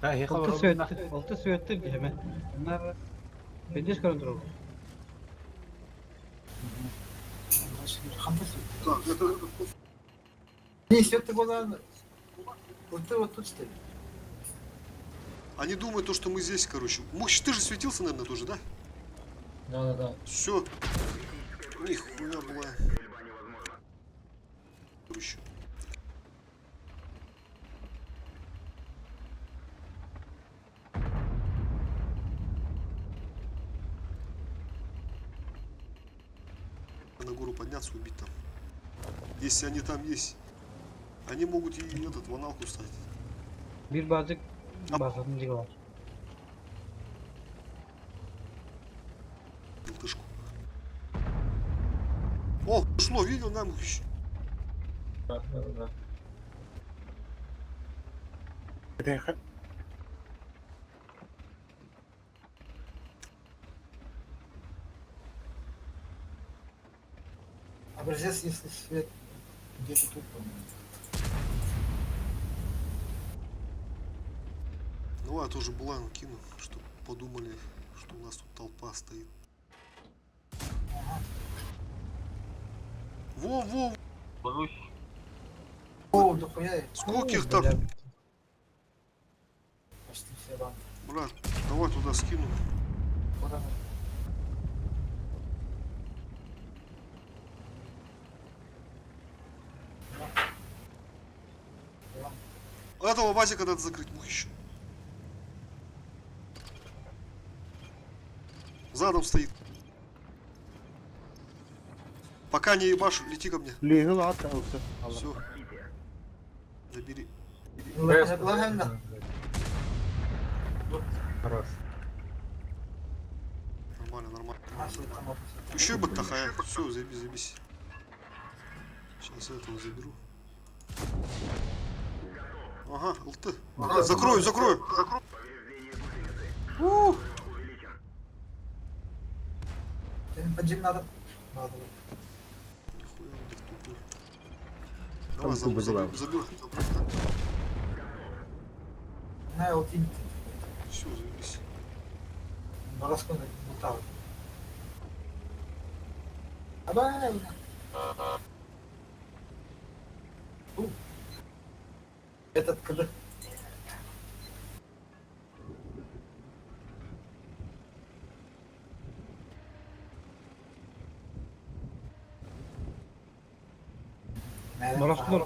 Да, ехал Oltu ровно. söğüttü. Oltu söğüttü hemen. Bunlar bence kontrol. Так, это... Не, свет ты была... Вот ты вот тут стоишь. Они думают, то, что мы здесь, короче. Мухиш, ты же светился, наверное, тоже, да? Да. Все. Нихуя была. Короче. На гору подняться, убить там. Если они там есть, они могут и этот ваналку ставить. Bir bazık basatımcı var. Желтышку. О, шло, видел нам еще. Да. Переехать. Образец, если свет где-то тут, по-моему. Ну, я тоже булан кину, чтобы подумали, что у нас тут толпа стоит. Во! Борусь. О, дохуя, Сколько их там? почти все банки. Брат, давай туда скину. Куда мы? Этого базика надо закрыть, Мухич. Задом стоит. Пока не ебашь, лети ко мне. Легал отправился. Все. Забери. Лагально. Хорош. Нормально. Еще бы тахая. Все, забись. Сейчас этого заберу. Ага, ЛТ. Закрою. Бензин надо. Надо. Нихуя он так тупой. Давай, заберу. На, вот им. Все, заберись. Бороскон бутал. Абай. Этот когда... Бороскон.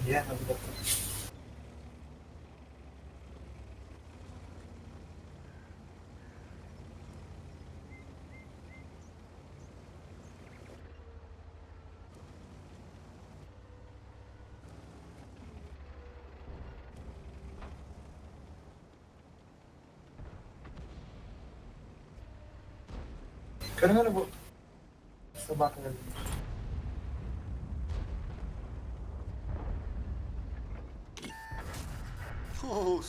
Я на буду. Корнер был. Собака. О,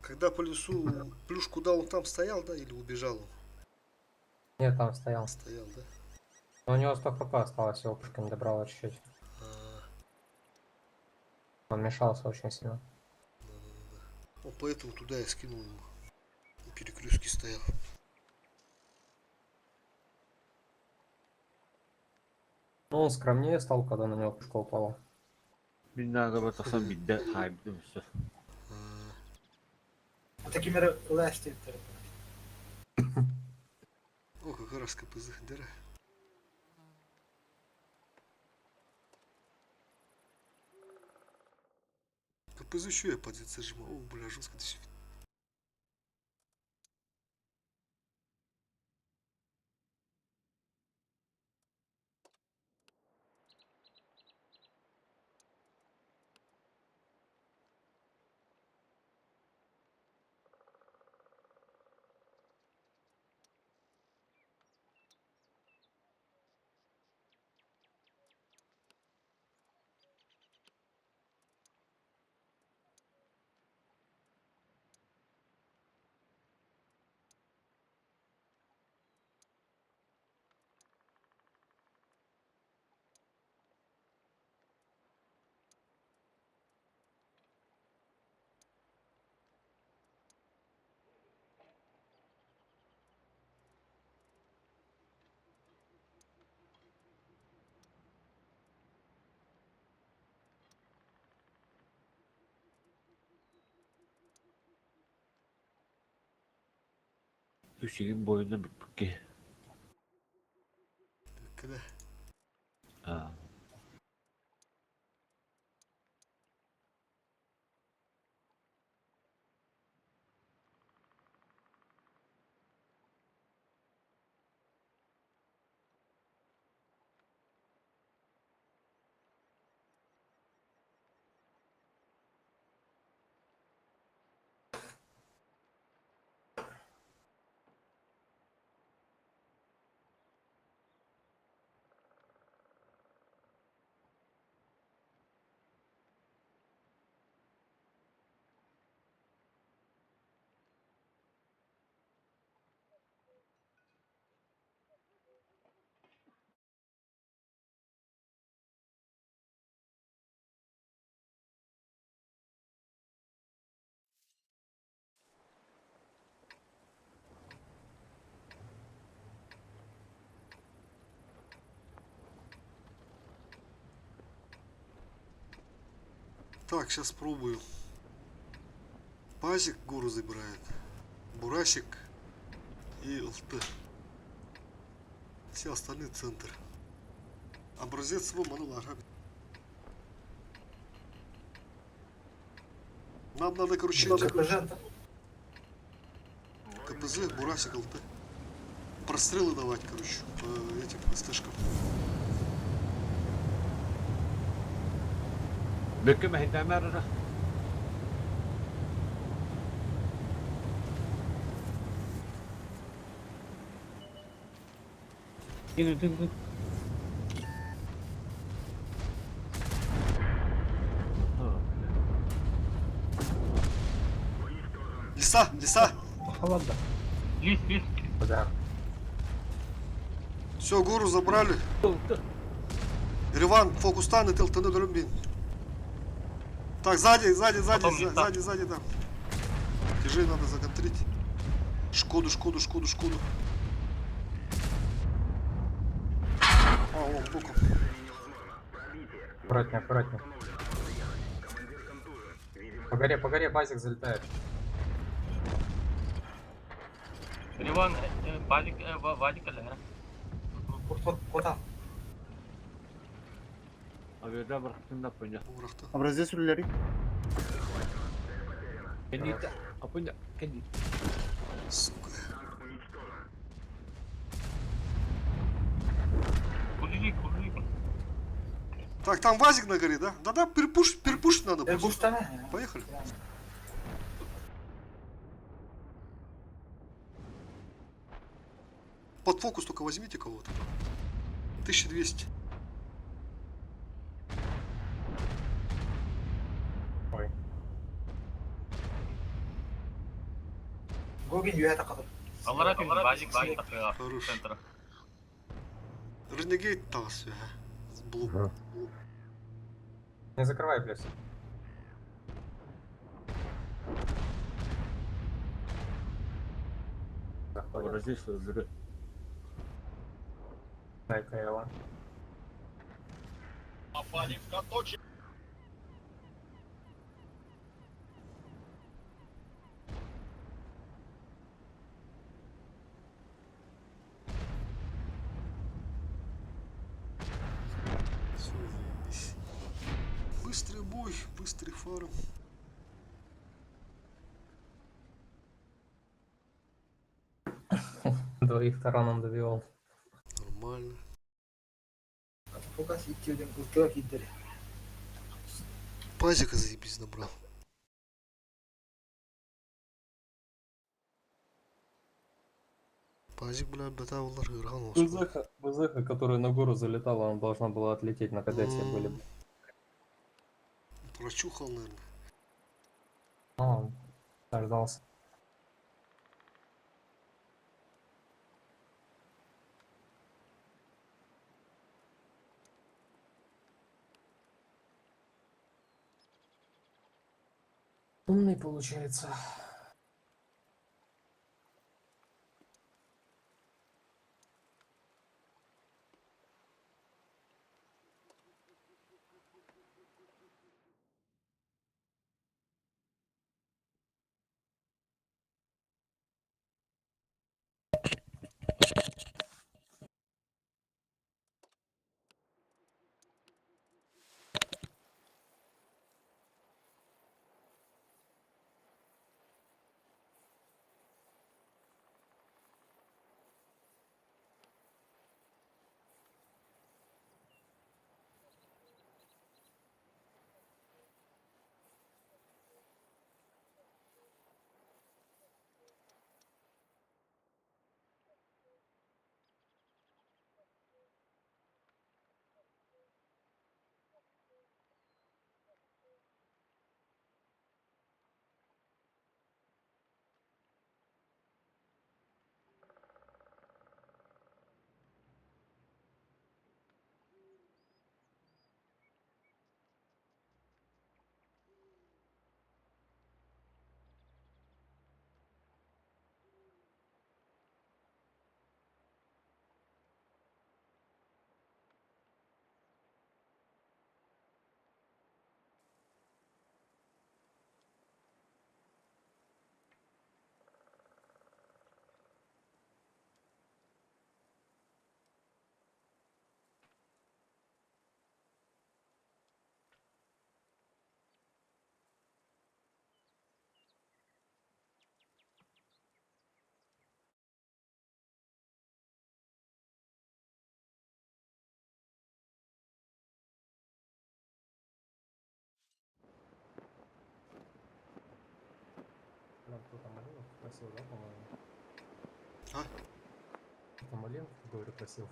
Когда по лесу плюш, куда он там стоял, да, или убежал он? Нет, там стоял. Стоял, да? Но у него 100 хп осталось, его пушка не добрала чуть-чуть. А, Он мешался очень сильно. он поэтому туда и скинул ему. На перекрестке стоял. Ну, он скромнее стал, когда на него пушка упала. Миннага батасан бидде хайбдым все. А, Такі міри лесті. о, как раз КПЗ, дыра. КПЗ еще я позиция жма. О, бля, жестко ты. Түшігін бойына бүкке. Когда? Так, сейчас пробую. Пазик гору забирает. Бурасик и ЛТ. Все остальные центр. Образец свой мануар. Нам надо, короче, КПЗ, Бурасик, ЛТ. Прострелы давать, короче, по этим СТшкам. Бүкке мәхитәмәрі. Ин. Леса, леса. Холода. Лис. Да. Все, гору забрали. Реван, фокус тан и ТЛТН дробин. Так, сзади, Потом леса. сзади, да. Тяжей надо законтрить. Шкоду. А, о, боком. Аккуратнее. По горе базик залетает. Риван, Вадик, Вадик, Куда? Авиада бұрқтында пөне. Урахта. Образец рулярик. Кәнейті. Апөне. Кәнейті. Сука. Куржик. Так, там вазик на горе, да? Да, перепушить надо. будет. Бустане. Поехали. Под фокус только возьмите кого-то. 1200. Ой. Гогин юу яа тахад. Аллара пин базик такая Хорош. центра. Ренегейт тагас я. Блук. Не закрывай, блядь. Различные взрывы. Дай-ка я его. Всё, заебись. Быстрый бой, быстрый фарм. Двоих тараном добивал. Нормально. Фокус иттерден ультrak иттер. Пазика заебись набрал. Пазик, бля, бетавлар играл. БЗХ, которая на гору залетала, она должна была отлететь на кадете были. Прочухал, наверное. А, дождался. Умный получается. Кто-то Малинов просил, да, по-моему? А? Кто-то Малинов, говорю, просил.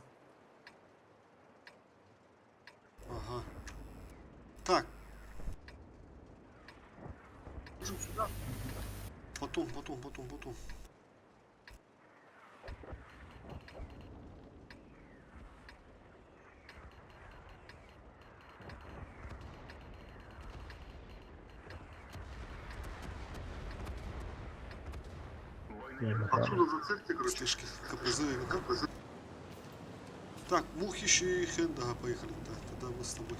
Ага. Так. Потом. Отсюда зацельте, короче. Слишком КПЗ. Так, Мухищ и Хендага поехали. Да, тогда мы с тобой.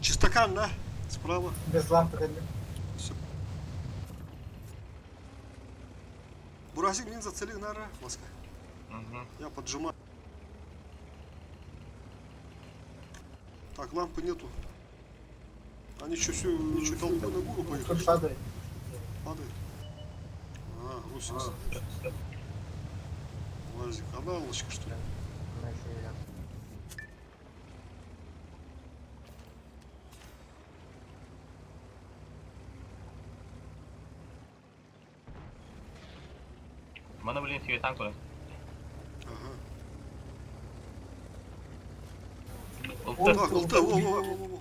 Чистокан, да? Справа. Без лампы ходили. Все. Буразик, блин, зацелил, наверное, Москва. Я поджимаю. Так, лампы нету. Они что, все, толпой на гору поехали? Тут падает. Падает. А, русикс. Лазик, аналочка, что ли? Она еще и я. У мене, блін, свій танк. Ага. Так, ЛТ, во-во-во-во-во.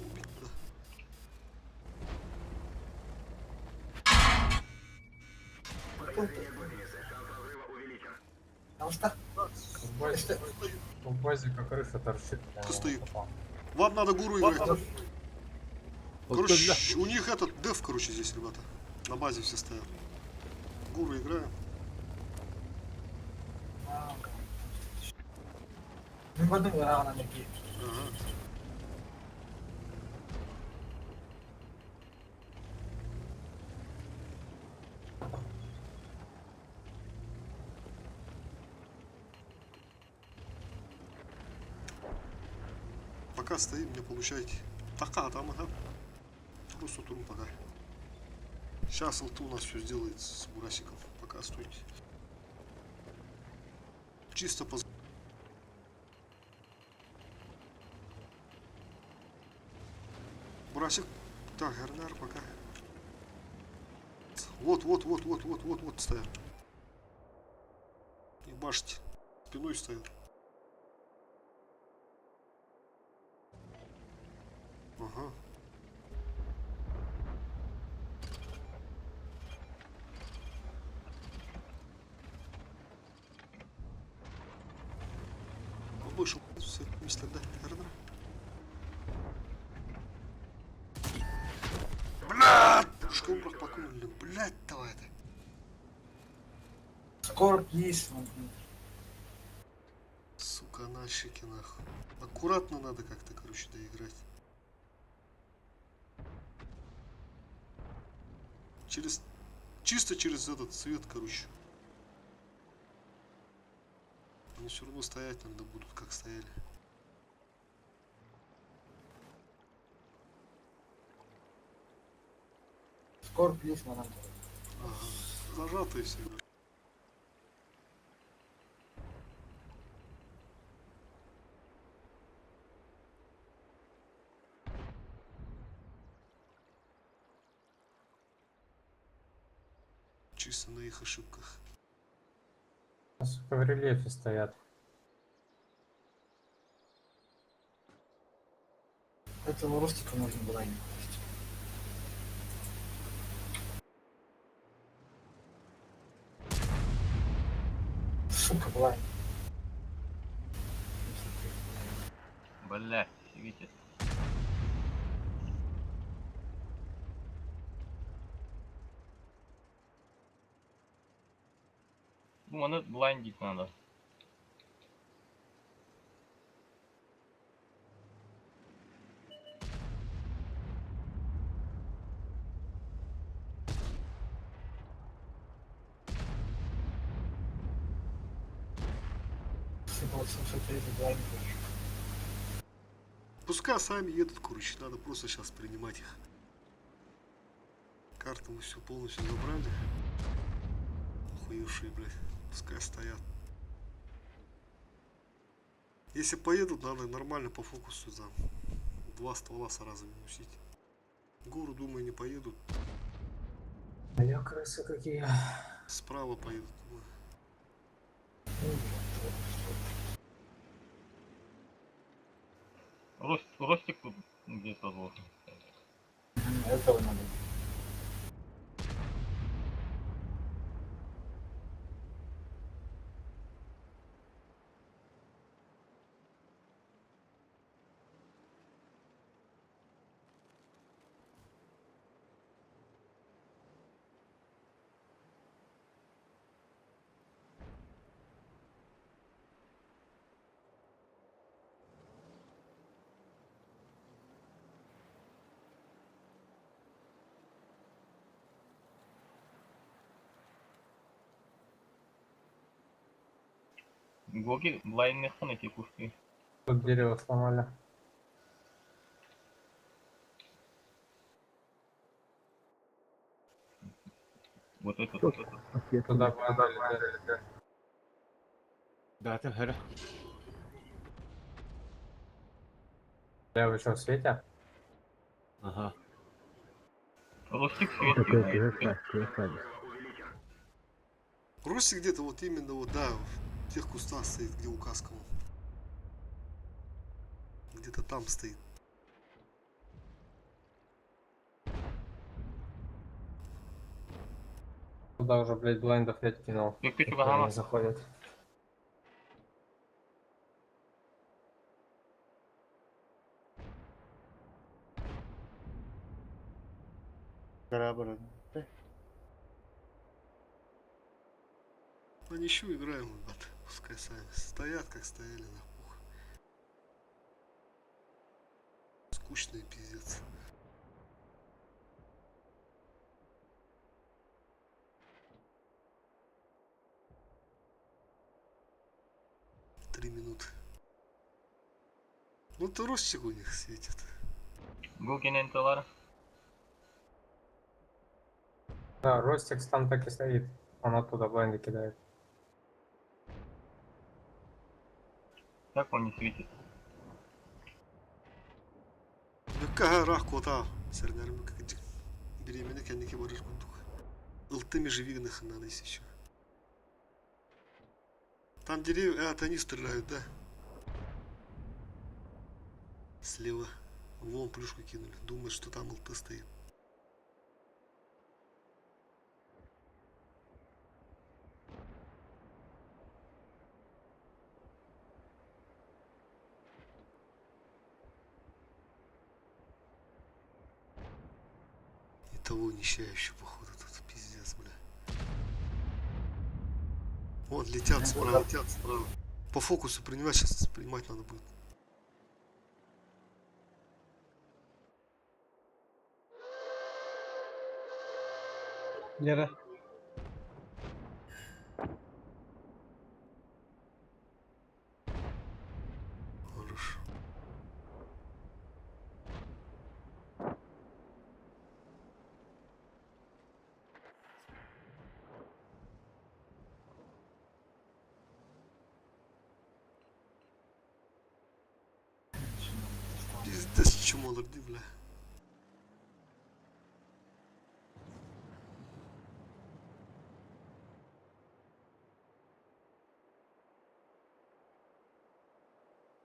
Потому что... У базика крыша торчит. Кто стоит? Вам надо гуру играть. Короче, у них этот деф, короче, здесь, ребята. На базе все стоят. Гуру играем. Мы подумали, рано такие. Ага. Пока стоим, не получаете. Пока там, ага. Просто туру пока. Сейчас ЛТ у нас все сделает с Бурасиком. Пока стойте. Чисто по... Бурасик. Так, Гернар пока. Вот стоят. И башите. Спиной стоят. Ага. Побольше все вместе, да, Гернар? Блядь! Что брак покинули? Блядь, давай это. Скоро есть. Сука, нащики нахуй. Аккуратно надо как-то, короче, доиграть. Чисто через этот цвет, короче. Они все равно стоять иногда будут, как стояли. Скоро есть на нам. Ага. Зажатые все. Чисто на их ошибках. В рельефе стоят. Этого ростика можно было не попасть. Сука, была. Бля, видите. Мене блайндить надо. Сыпал 730 блайндов. Пускай сами едут, короче, надо просто сейчас принимать их. Карту мы все полностью забрали. Охуевшие, блядь. Пускай стоят. Если поедут, надо нормально по фокусу там. 2 ствола сразу минусить. Гору, думаю, не поедут. Бля, крысы какие. Справа поедут. Думаю. Ростик тут где-то должен. Этого надо. Гоги блайндных на эти куски. Тут дерево сломали. Вот это, вот это. Туда подали, да. Да, это Гера. Бля, вы что, в свете? Ага. Ростик светит. Ростик где-то вот именно вот, да, в тех кустах стоит, где указка. Где-то там стоит. Туда уже, блядь, блайндов 5 кинул. Как ты Никто чего не заходит. Бeraber. Ну ничего, играем, ребят. Пускай сами стоят, как стояли, нахуй. Скучный пиздец. Три минуты. Ну, то ростик у них светит. Гукиненталар. Да, Ростикс там так и стоит. Он оттуда блайнды кидает. Как он не светит? Какая рахкота. Сернерим как беременна kendiki barış bulduk. Ылтыми живигных надо еще. Там деревья, это они стреляют, да? Слева. Вон плюшку кинули. Думает, что там ЛТ стоит. И того нищающего, походу, тут пиздец, бля. Вот, летят справа. По фокусу принимать, сейчас принимать надо будет. Нера. Хорошо. Пиздец, чему алырды, бля.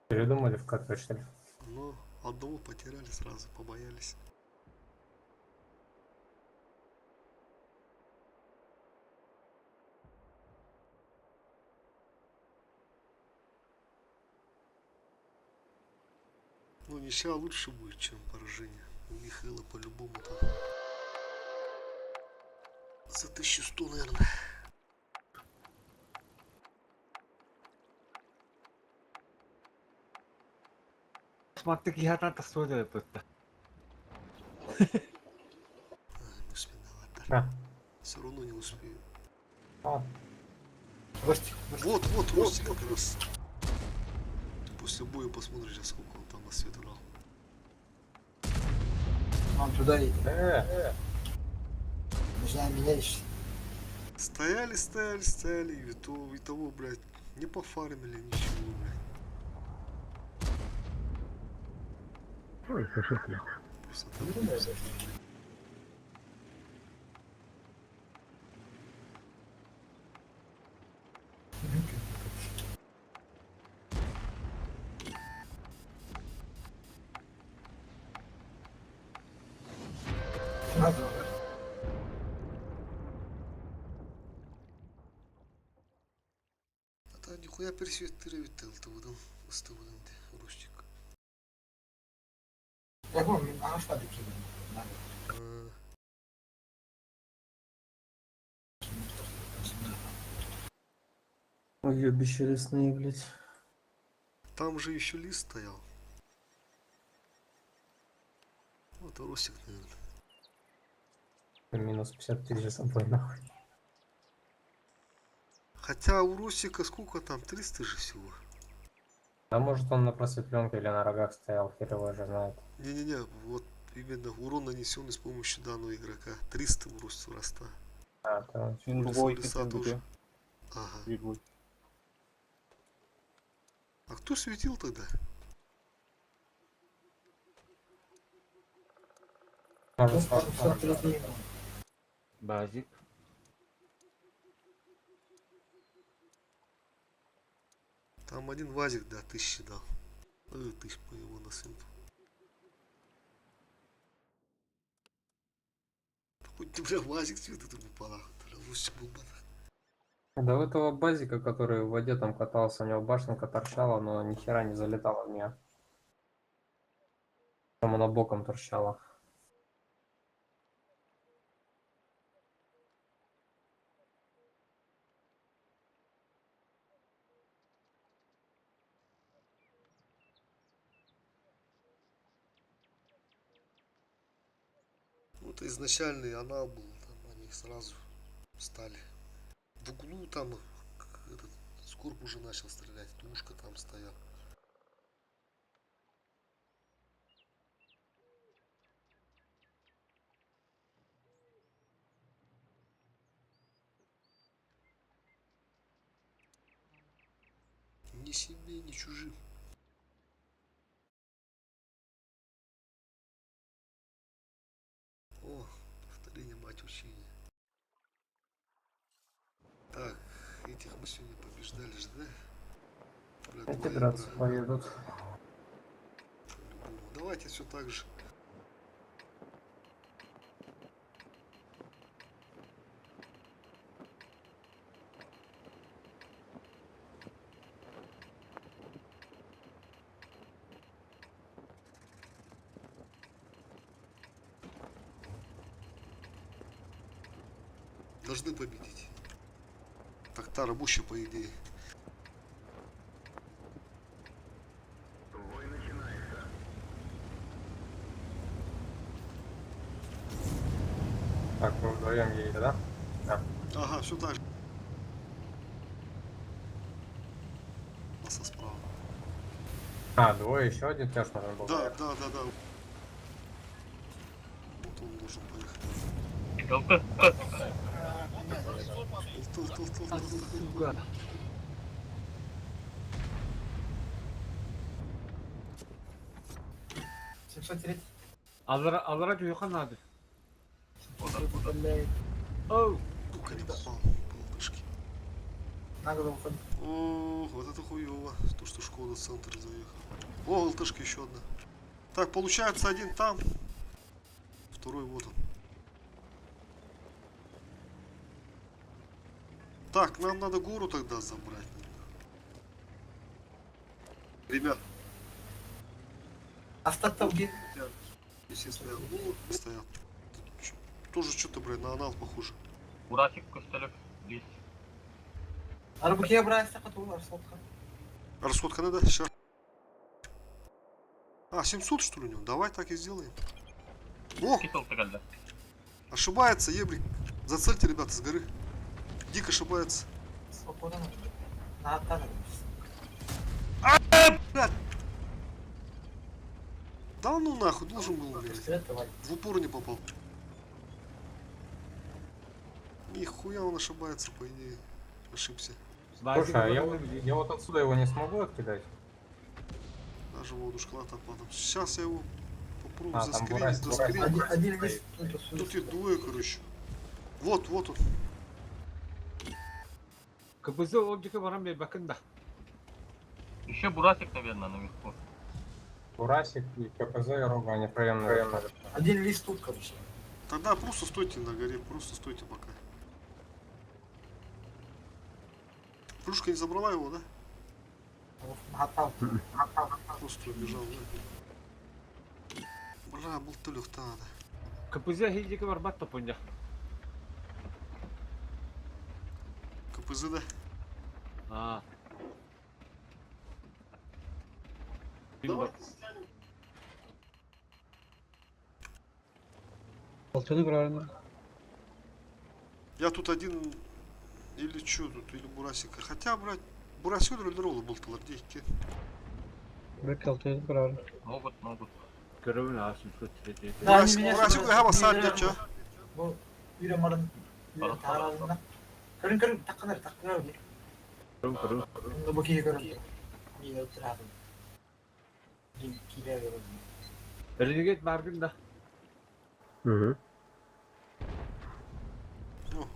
Передумали в КТ, что ли? Но одного потеряли сразу, побоялись. Ну, ничья лучше будет, чем поражение. У Михаила по-любому там. За 1100, наверное. Смотри, я так стоит просто. Не успею, давай. А. Все равно не успею. А, Ростик. Вот, Ростик как раз. После боя посмотришь, сейчас сколько он там насветрал. Нам туда и э, не меняешь. Стояли, и того, блядь, не пофармили ничего, блядь. Ой, пошли. Просто там это нихуя пересветировать ты выдал, выставил Рустик. Я помню, а что такие? ой, бесчелестные, блядь. Там же еще лист стоял. Вот Ростик, наверное. Минус 50 тысяч собой, нахуй. Хотя у Ростика сколько там? 300 же всего. А может он на просветленке или на рогах стоял, хер его же знает. Не-не-не, вот именно урон, нанесенный с помощью данного игрока. 300 у Роста. А, то... Лиса тоже. Ага. А кто светил тогда? Может, Базик. Там один вазик, да, 1000 дал. 1000 по его насыпал. Хоть ты, бля, вазик цвет это упала. Лучше был бы. Да у этого базика, который в воде там катался, у него башенка торчала, но ни хера не залетала в нее. Там она боком торчала. Вот изначальный анал был, там они сразу стали. В углу там этот Скорб уже начал стрелять, тушка там стоял. Ни себе, ни чужим. О, повторение мать учения. Так, этих мы сегодня побеждали же, да? Бля, Эти драться поедут. По-любому. Давайте все так же. Должны победить. Так, та рабочая, по идее. Бой начинается. Так, мы вдвоем едете, да? Да. Ага, все так же. Нас справа. А, двое, еще один тяж нужен был. Да, да, да, да. Вот он должен поехать. Сука. Алара юхан надо. Оу. Сука, не попал. Полтышки. О, вот это хуево. То, что Шкода в центр заехал. О, ЛТшка еще одна. Так, получается, один там. Второй вот он. Так, нам надо гору тогда забрать. Ребят. Остаток где? Если стоят. Ну, стоят. Тоже что-то, блядь, на анал похоже. Бурасик, Костылев, лист. Арбуке брайся, который расходка. Расходка надо? Сейчас. А, 700 что ли у него? Давай так и сделаем. О! Кисел тагальда. Ошибается, еблик. Зацельте, ребята, с горы. Дико ошибается. Спокойно. Надо. Блядь. Да ну нахуй, должен был, блядь. В упор не попал. Нихуя он ошибается, по идее. Ошибся. Слушай, а я вот отсюда его не смогу откидать? Даже воду шоколад падал. Сейчас я его попробую А, там заскринить, Бурасик, заскринить. Один лист. Тут их двое, короче. Вот, вот он. КБЗ оптика барам бе бакында. Еще Бурасик, наверное, наверху. Бурасик и КПЗ и Рога, они втроем, наверное. Один лист тут, короче. Тогда просто стойте на горе, просто стойте пока. Плюшка не забрала его, да? Готов. Просто убежал, да? Бля, был то легта, да. КПЗ хидика бар батта понja. КПЗ, да? А. Полтора правильно. Я тут один или что тут, или Бурасика. Хотя, брать, Бурасик или Ролла был талардейки. Полтора правильно. Могут. Көрөбүн асын көтүрөт. Бурасик гава садня, ча. Bu yürümenin tarafından. Kırın takınır. Көрөм. Bu kiyi kırın. İyi oturalım. Kiyle kırın. Беренегет бардым да. О,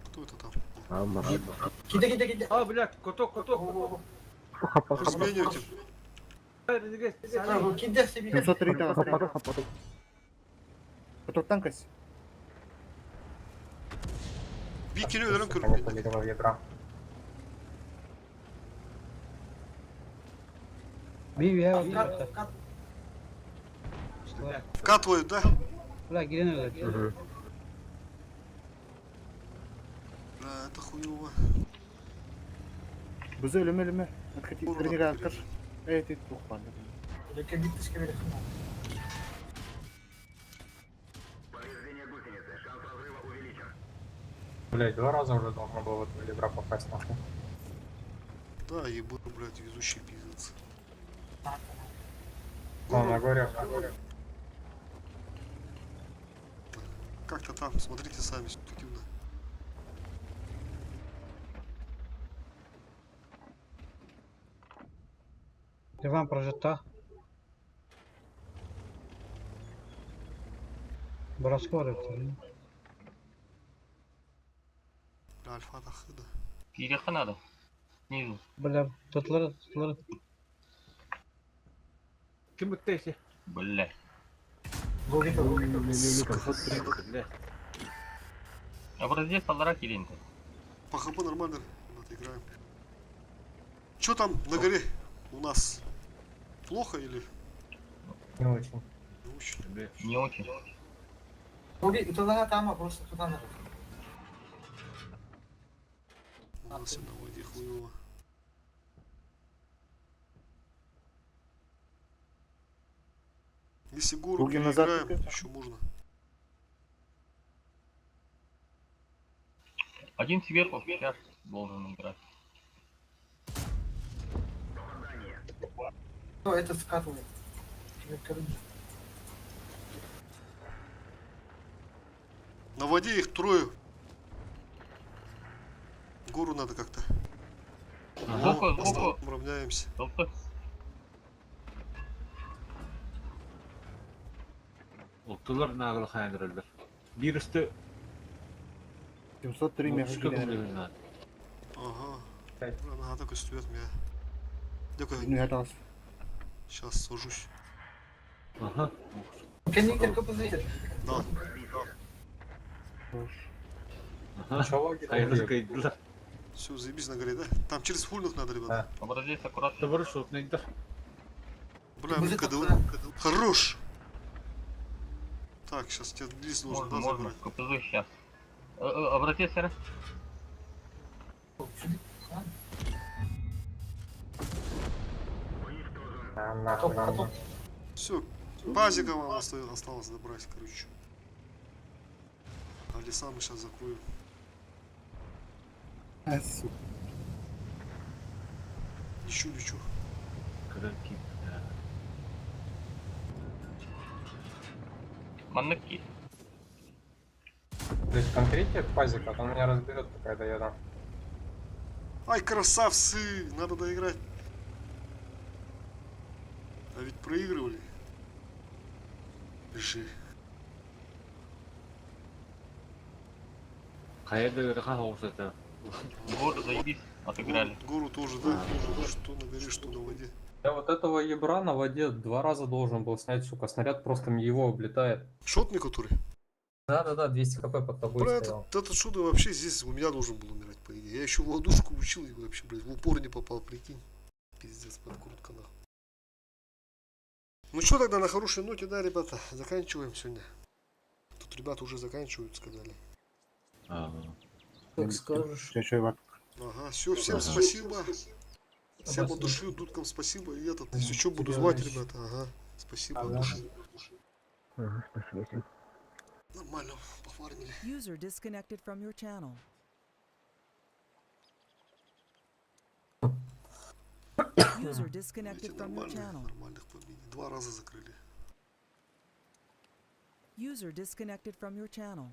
кто это там? Gide. А, блядь, коток. Измените. 703 тагы. Поток танкас. Bir kilo ölüm Они kırık. полили во ядра. Бивия. Вкатывают, да? Бля, гирены öyle. Бля, это хуево. Бузы ölüme. Откати, Burada тренера откар. Эти тухпан. Повреждение гусеницы. Шанс разрыва увеличен. Блять, 2 раза уже должно было в этого ядра попасть нахуй. Да, ебу, блядь, везущий пиздец. О, на горе, на горе. Как-то там, смотрите сами, субъективно. Иван прожита. Раскорится. Альфа да. Кириха надо. Снизу. Бля, тутлары. Kim ötesi? Бля. Образец полтора килинка. По ХП нормально, отыграем. Чё там на горе у нас? Плохо или? Не очень. Не очень. Не очень. Туда там, просто туда надо. У нас и на воде хуево. Если гору Круги назад переиграем, только. еще можно. Один сверху сейчас должен играть. Ну, это скатывает. На воде их трое. Гору надо как-то. Сбоку. Равняемся. Сбоку. Oltular nağıl kayındırırlar. Bir üstü 703 мега гирены. gülünden. Ага. Пять. Ага, такой стоит меня. Дякую. Ну, я дал. Сейчас сажусь. Aha. Да. Aha. Чё Hayırlısı kaydılar. Все, заебись на горе, да? Там через фульных надо, ребята. Образец аккуратно. Tıvırı şut neydir? Бля, мы КДВ. Хорош! Так, сейчас тебе лист должен, да, Можно. забрать? КПЗ сейчас. Образец, сэр. А, нахуй. Все, базика вам осталось добрать, короче. А леса мы сейчас закроем. Лечу. Kırık. Манныки. То есть конкретик пазик, а то меня разберет, пока я доеду. Ай, красавцы! Надо доиграть. А ведь проигрывали. Пиши. Kayada göre kan olsa da. Вот, заебись. Отыграли. Гору тоже, да? Что на горе, что на воде. Я вот этого ебра на воде 2 раза должен был снять, сука. Снаряд просто его облетает. Шотный который? Да, 200 хп под тобой Бля, стоял. этот шут вообще здесь у меня должен был умирать, по идее. Я еще ладушку учил и вообще, блядь, в упор не попал, прикинь. Пиздец, подкрутка нахуй. Ну что тогда, на хорошей ноте, да, ребята, заканчиваем сегодня. Тут ребята уже заканчивают, сказали. Как скажешь. Я чё, Ага, все, всем спасибо. Всем от души, дудкам спасибо. И этот, если что, буду звать, ребята. Ага, спасибо от души. Спасибо. Нормально, пофармили. User disconnected from your channel. User disconnected Видите, from your channel. нормальных победили. 2 раза закрыли. User disconnected from your channel.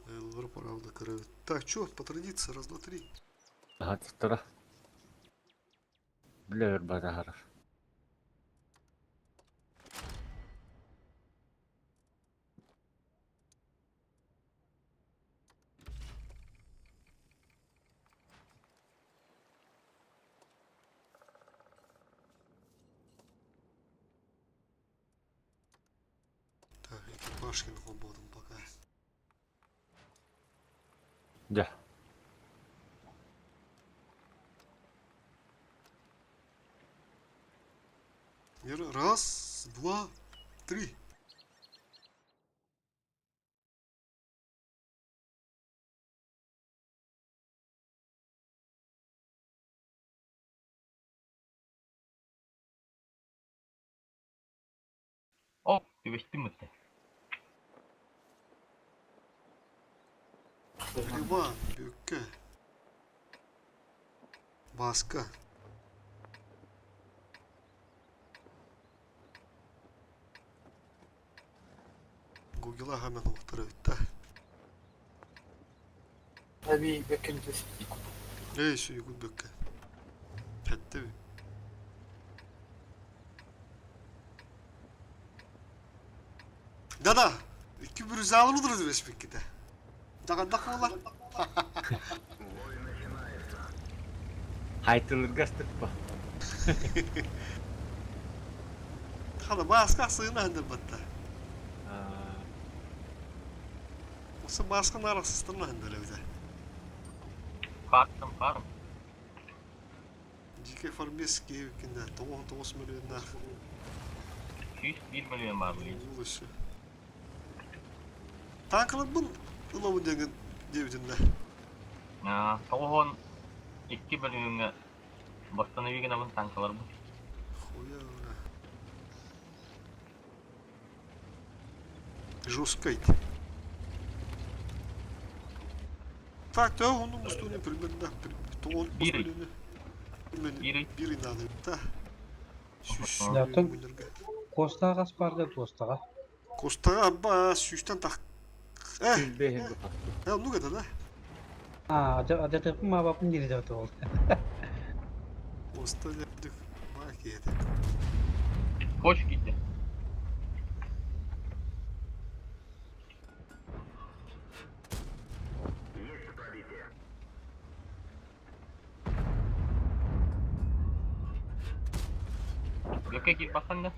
Элвер, правда, кровь. Так, что, по традиции, раз, два, три. Aha tıktıra. Bilir bana harar. машкин болдым пока. Да. Раз, два, три. О, төбештім өтті. Ливан, бөкке. Баска. Гугла хамен уқтыры өтті. Abi bekindiriz. Ей, сүйгіл бөкке. Пәтті бі. Дада, 200 алып отырды беспеккеде. Дағандақ болар. Айтылырға стықпа. Қана басқа сыйына әндір бәтті. Осы басқын арасыстырына әндір өйді. Қарым. Жеке формес кейвікінде 9 миллиондар. 201 миллион бар білейді. Бұл үші. Танкылы бұл ұлауы деген деудінде. 92 миллионға бастаны вегені бұл танкалар бұл. Хуя ура. Жесткайт. Так, да, он устуне примерно 9 миллионы. Бири надо. Да. Yaptım. Kostağa kas barda Kostağa. Kostağa ba süsten tak. Бейхен бұқа. Ну это да. Ada mı babam geri de oldu. Kosta yaptık. Bak yedi. Hoş gitti. Gök'e git basan da.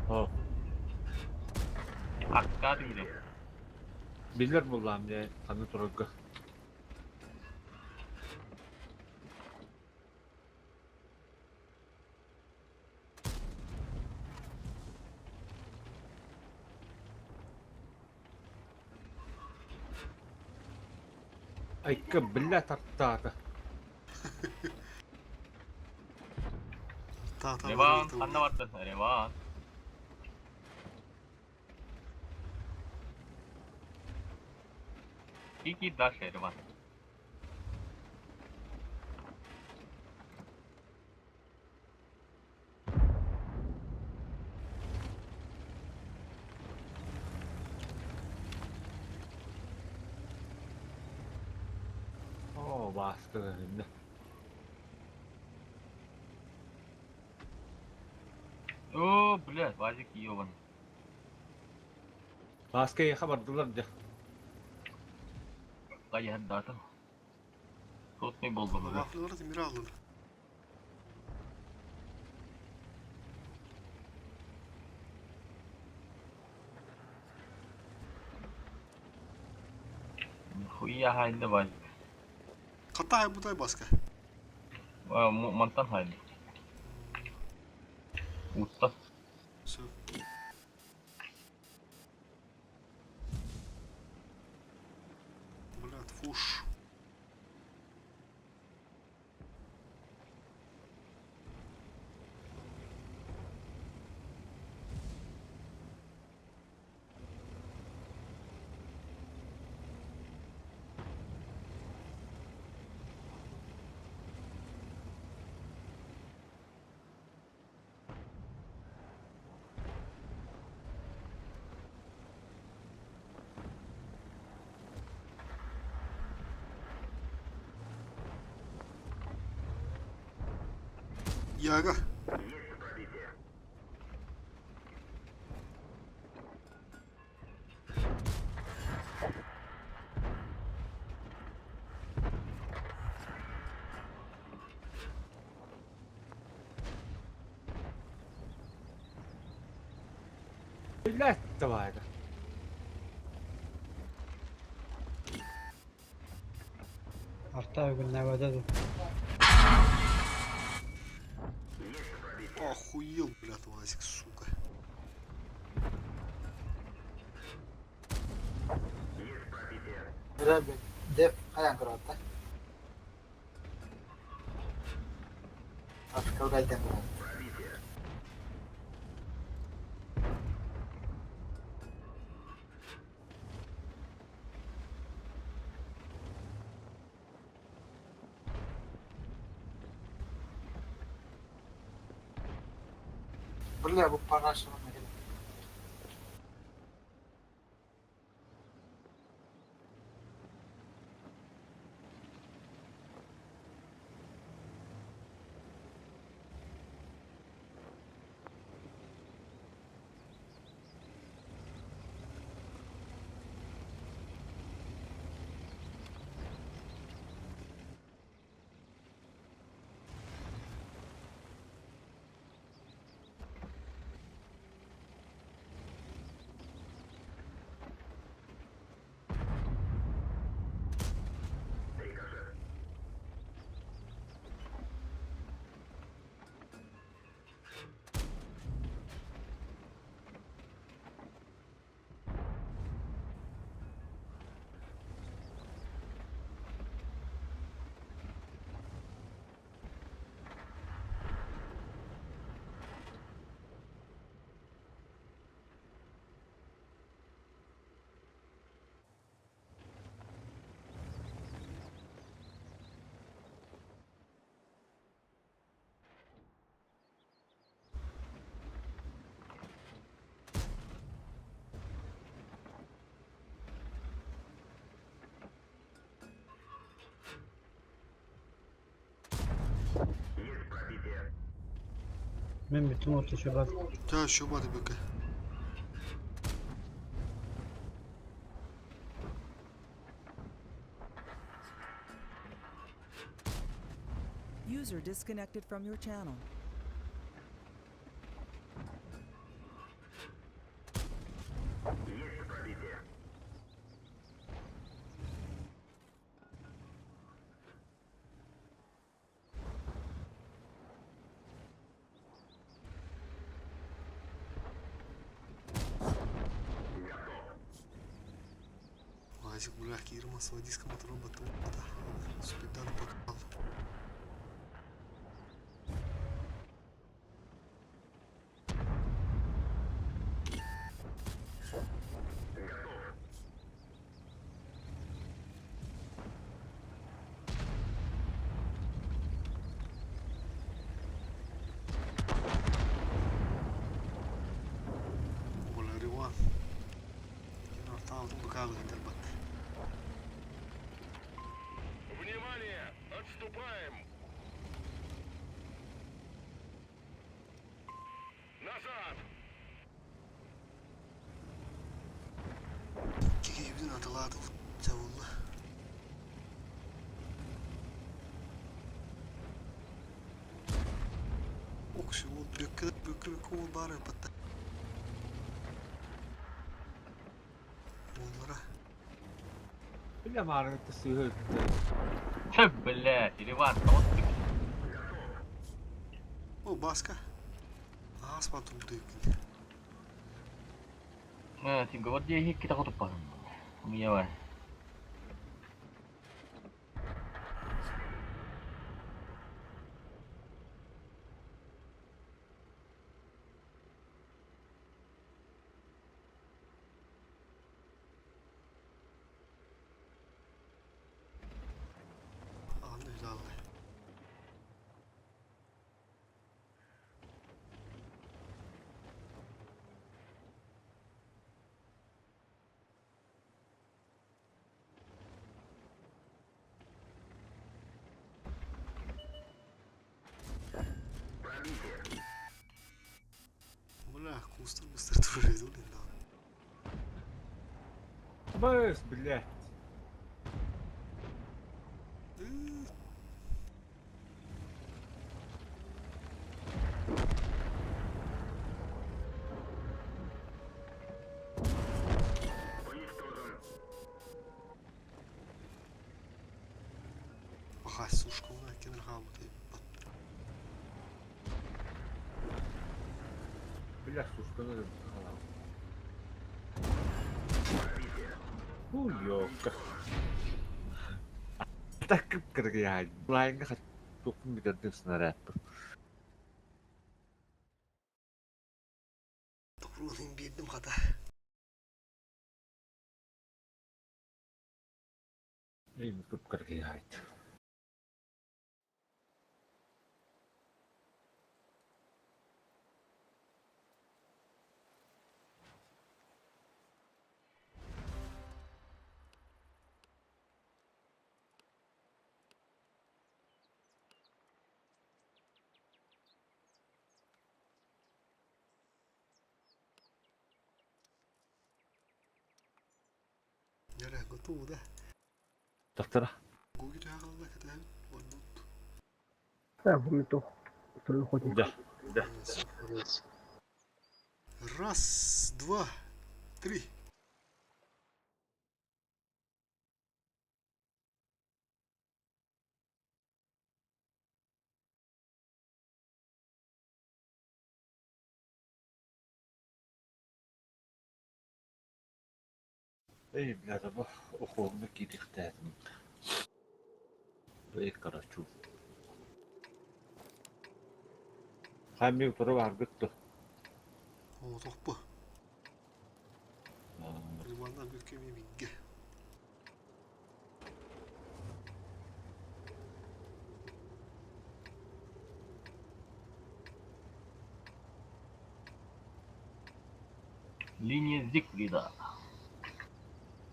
О, Артқа дүңде. билер болам не, қаны тұрығы. Айка білля тарттады. Реван, қанна барды. Реван. Кики дальше, Реван. О, басты önünde. О, блядь, Вазик ебаный. Баскaya хабардылар да. Қайын даты. Сотный болды бұл. Вафлылар темір алды. Хуя хайында Вазик. Қата хай бұдай басқа. Монтан хайында. Уста. Все. Блядь, фуш. Яга. Блять, давай. Артавик наводил. Охуел, блядь, Васик, сука. Ребят, деф, аян кырат да. Ашкалга айтан кырат. Бля, bu параша мына келе. Men bütün orta şubat. Да, еще бады быка. User disconnected from your channel. Васик, бля, Кирма, с водиском от робота. Спидан попал. Бля, Риван. Я артал, тут быкавый интербат. Внимание! Отступаем! Назад! Kekibden atıladı savunma. Okşu o bükü ol bari patta. Onlara. Bля, Марк, это сыграет. Че, блядь, Риван, вот ты. O baska. Asma tulduk. Nah, tinggal buat dia kita kau depan. Miawan. Anlayacağım. Бля, быстро тоже иду, блин, да. Бэс, блядь. Kenara kalmadı. Biraz sustanırım. Yok. Takıp kırgıya. Lain ka tukun bir de snarat. Doğruğunun birdim hata. İyi tutup kırgıya. Nereye götü da? Doktora. Gu gidiyor Allah kadar. Bonut. Vomito. Второй охотник. Да. Раз, два, три. İyi biraz ama okulunu giydik derdim. Ve karaçu. Hem bir para var gitti. O topu. Limandan bir kemiği minge. Линия Зигфрида.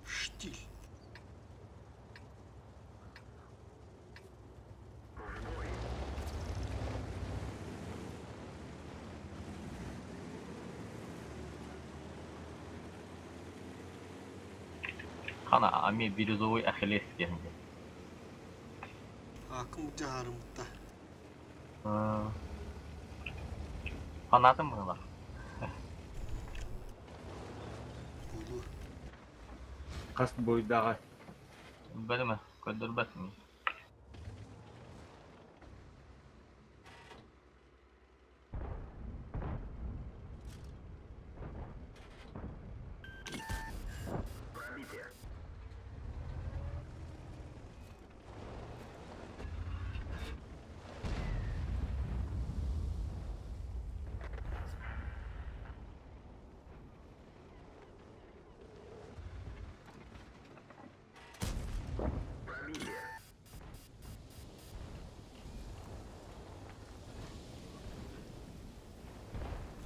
Штиль. Хана ами бирюзовый Ахиллес кемге. Akım caharımda. Fanatım mı var? Bulu. Kas boydağı. Bilmem. Köldürmez mi?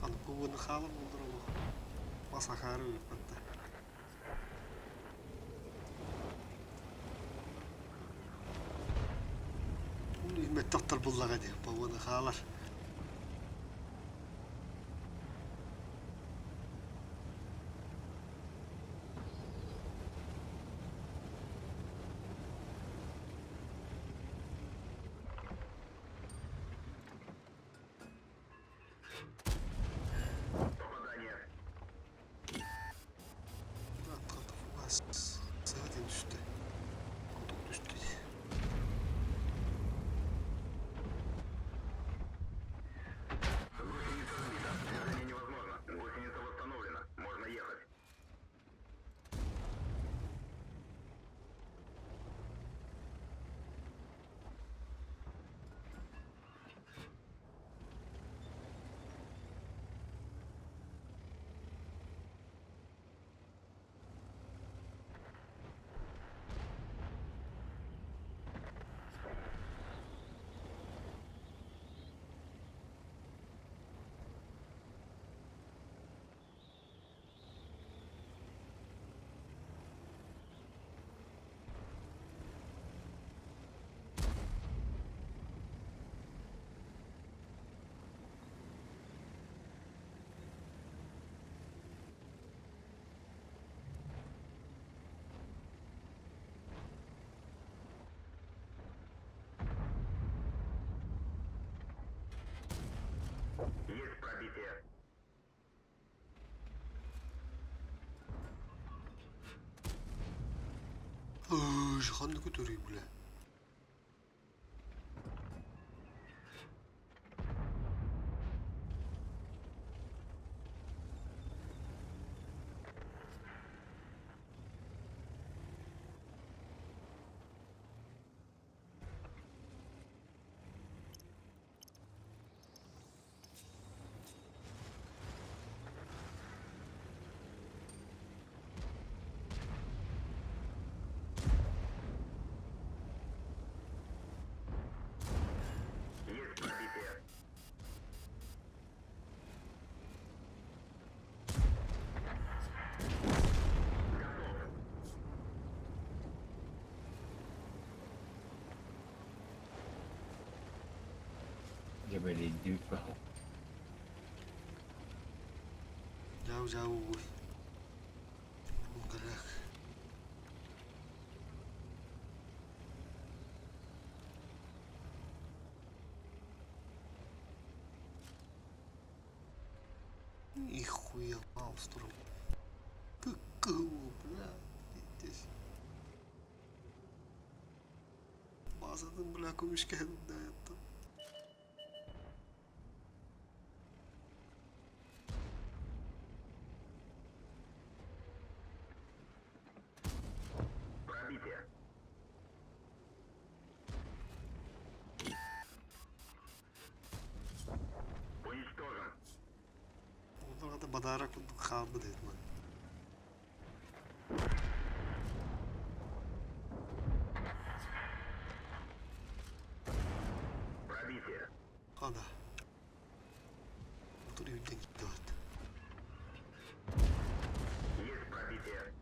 Hani bu bunu kalın olur ama. Masakarı yok hatta. Bunu hizmet doktor bullak ediyor. Bu bunu kalar. Zaten düştü. Koltuk düştü. Движение невозможно. Гусеница восстановлена. Можно ехать. Есть пробитие. Şu kanını götüreyim bile. Kemeli büyük bak. Jauh-jauh gue. Gerak. Нихуя монстром. Какого, бля, здесь. Bazen bırak konuşken de yaptım. Пробитие. Уничтожен. Onlara da badarak kaldı dedim ben. Пробитие. Hadi. Motor yüzden gitti artık. Есть пробитие.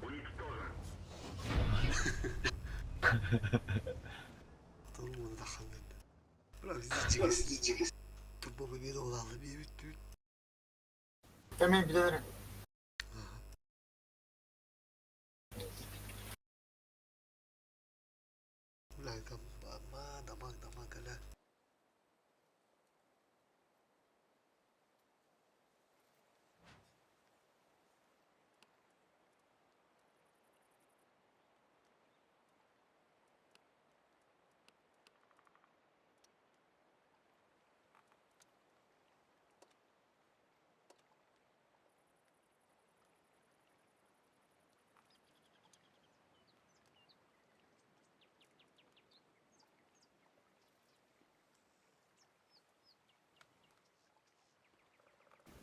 Уничтожен. Tamam onu da kandım. Bırak izleyeceğiz. Turbo bebeği de olalım. Bir bitti. Hemen biraderim. Ulan damak hele.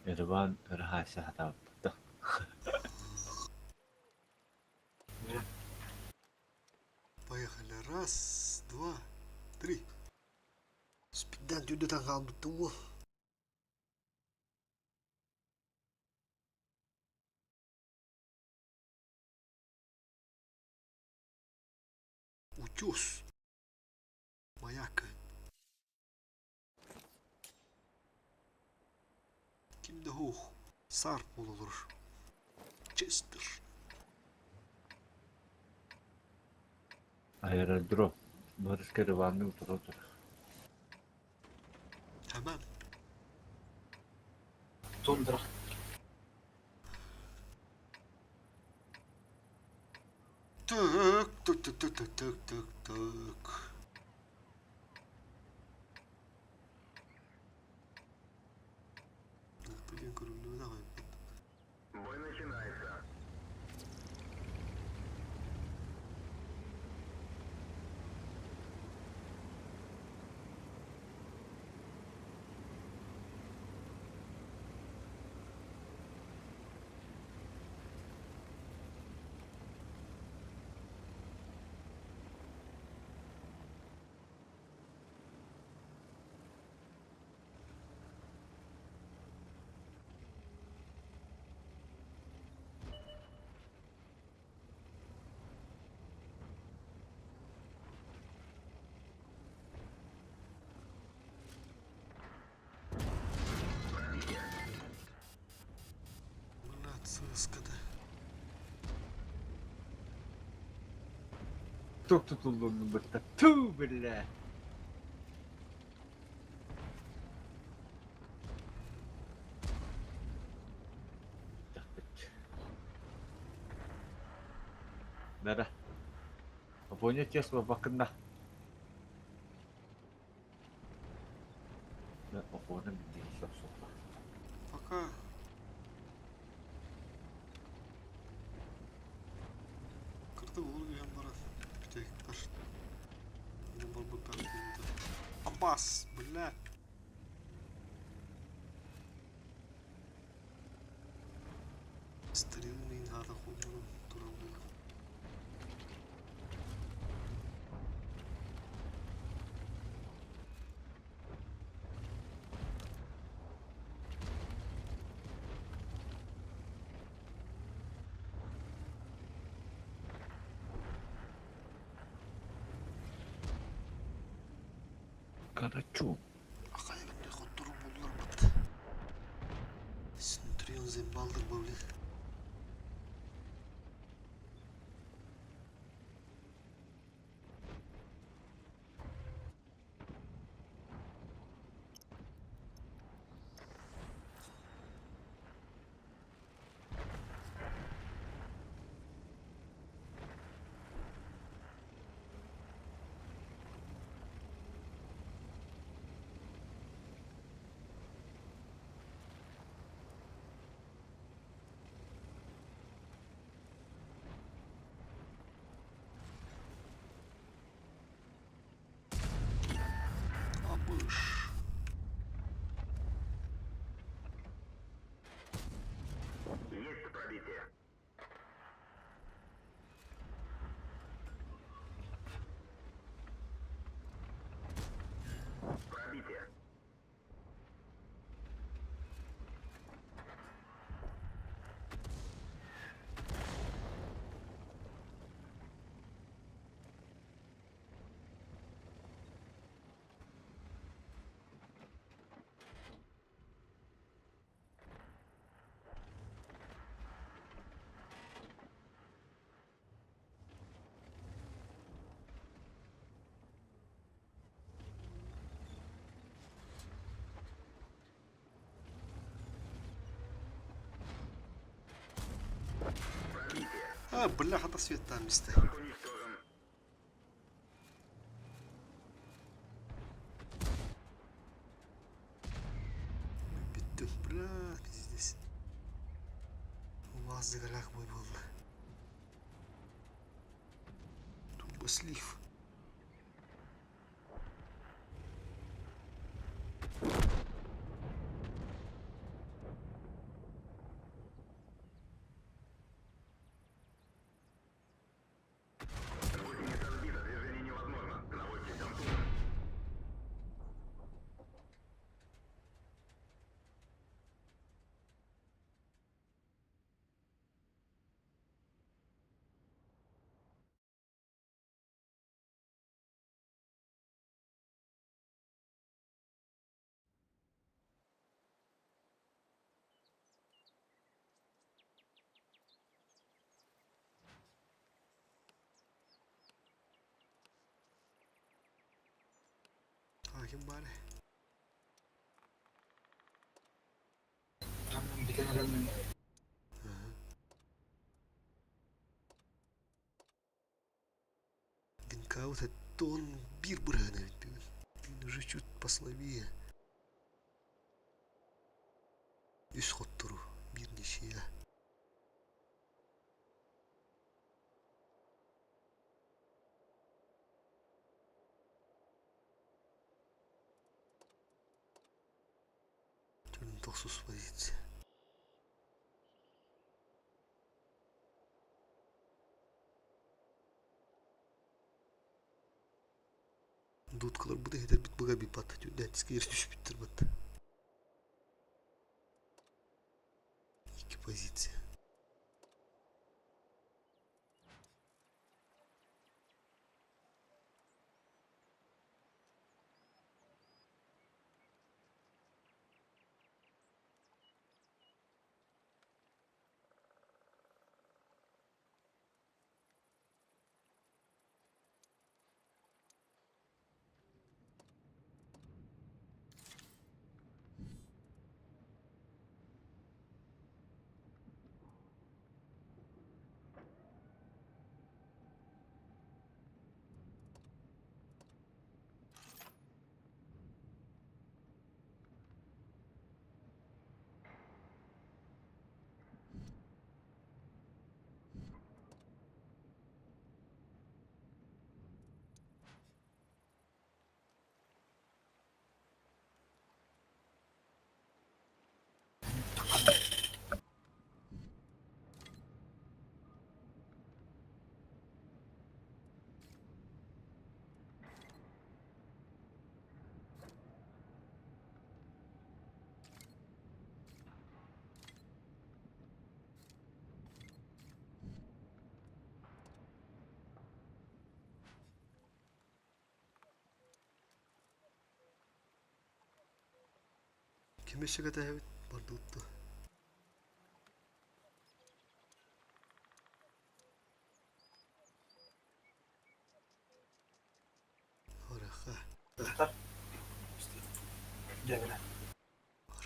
Erdoğan rahatsız adam. Поехали. Раз, два, три. Спидden tüydüden kaldı tuğu. Утес. Маяк. Kimde hoh? Sarp olur. Chester. Aerodrom. Barış kervanı oturur. Hemen. Тундра. Tık tık tık tık tık tık tık tık. Bugün kurulduğu da var. Бой начинается. Блядь, сыскада. Çok tutulduğunu bıktı. Tüh bile. Nere? Abone kesme bakın da. Ben abone mi diyeyim sonra. Пока. Кырды ол деген бар. Bitecekler. Yine bol bol ben buldu. Abbas, блядь. Стримный надо хуйню туралы. Карачу. Акайбындай хоттуру боллар бат. Синтрион зембалдыр бөлі. Абыш. Есть пробитие. Пробитие. А, бляха-то свет там месте. Танк уничтожен. Биттім, бля, пиздец. Уаз загалях мой был. Тупо слив. Гусеница сбита, движение невозможно. Наводитесь тампон. А, химбали. Винка вот это он бир брана ведь. Он уже чуть послабее. Исход туру. Бир ничья. Тюрин тохсус позиция. Дуткалар буде кетер бит буга бит бат. Дәтискә ирешү биттер бат. Ике позиция. Химешеге тәһәбит бардытты. Ораха. Где, бля?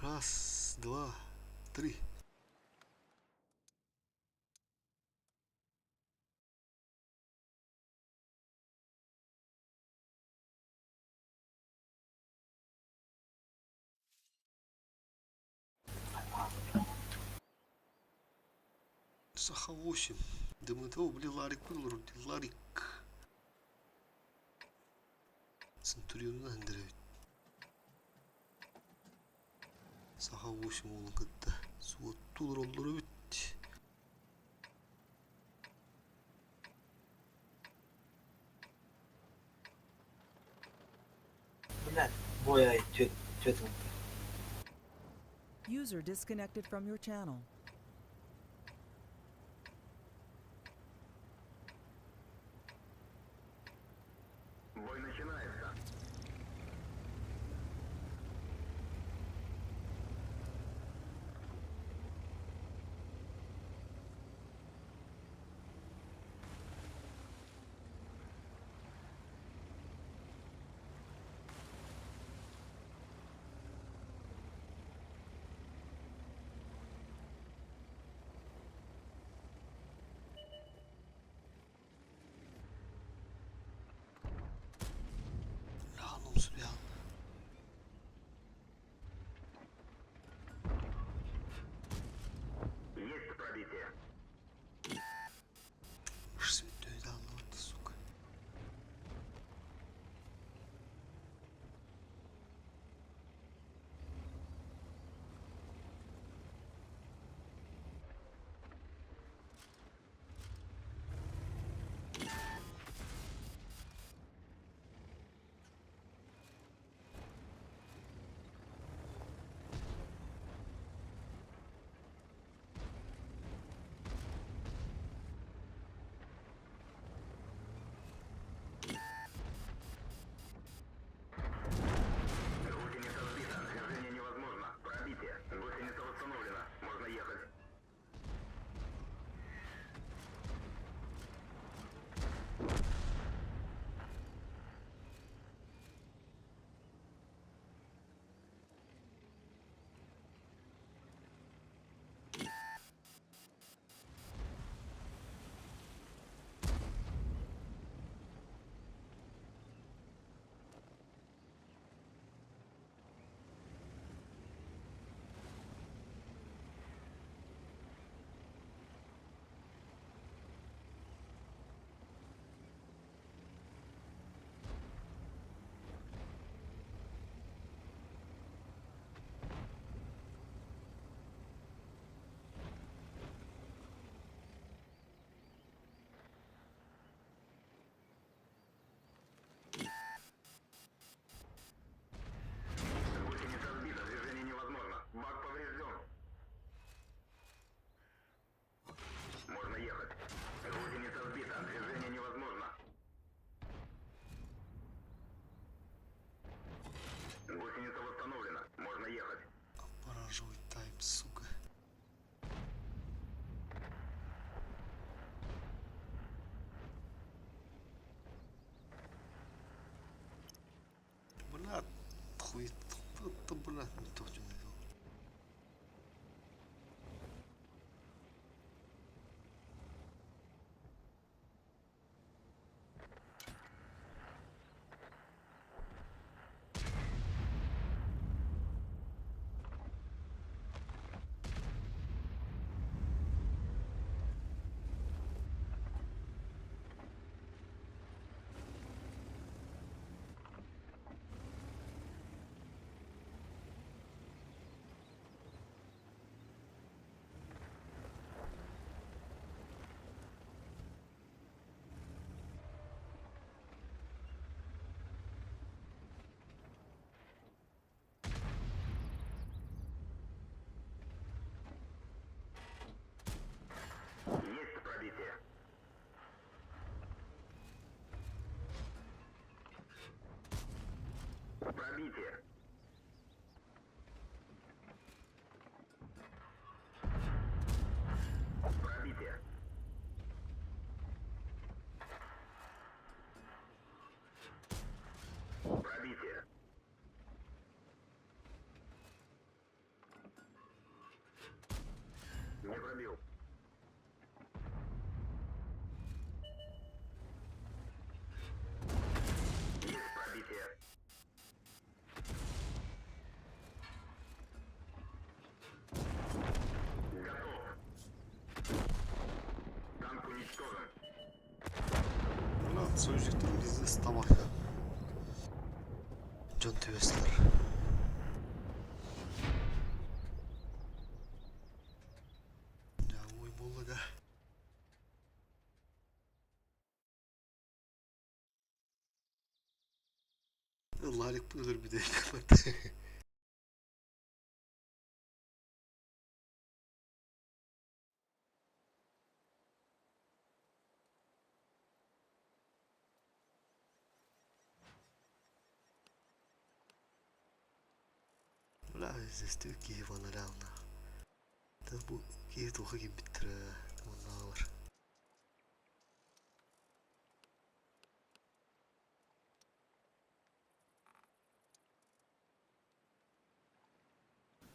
Раз, два, три. Саха 8. ДМТО, блин, Ларик был вроде. Ларик. Центурион'dan indireyim. Saha 8 olun kıtta. Suattu rolları bitti. Блядь, боя тетенька. User disconnected from your channel. Бой начинается. Рано успел. Есть пробитие. Святой дал, вот сука. Гусеница сбита. Движение невозможно. Пробитие. Гусеница восстановлена. Можно ехать. Гусеница сбита. Движение невозможно. Бак поврежден. Можно ехать. Гусеница сбита. Движение невозможно. Гусеница восстановлена. Можно ехать. Поражой тайм, сука. Блядь, хуй. Это, блядь, не то, что надо. Soyucuktan bizde ısıtamak ya. Can tüvesler. Ya uymalı da. Larik bulur bir de. لا زستو كيف انا لاونا تبو كيف توخي بترا والناور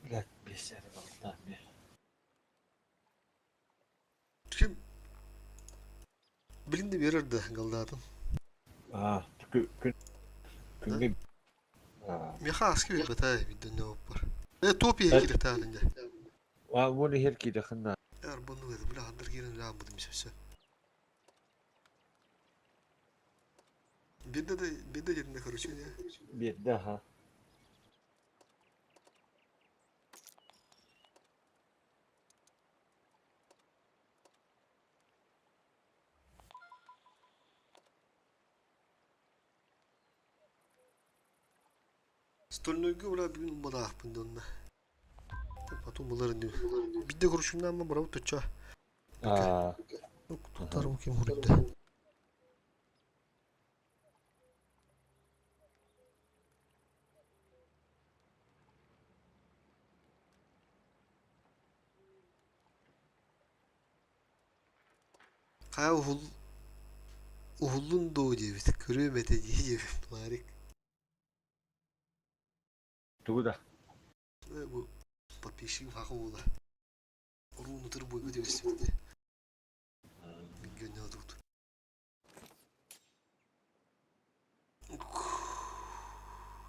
لا بيسأل والله kim bilindi verirdi galdadım Gün ميخاس كيف بتاعي بالدنيا وبر توبي هيك تالنجا وأولي هيك دخلنا يا رب انه بلا حضر كيرن لا بد مسبسه بيدا جرنا خرجوا يا بيدها стольнойгу бula бүгүн мудаакпын донна потом буларын бидде kuruşundan mı bravo tutça tutarım kim hurinde kaya uhullun doğu diye kürümete diye larik تقول bu подписчик хахула руну тырбой өтөбүстү гөнө дут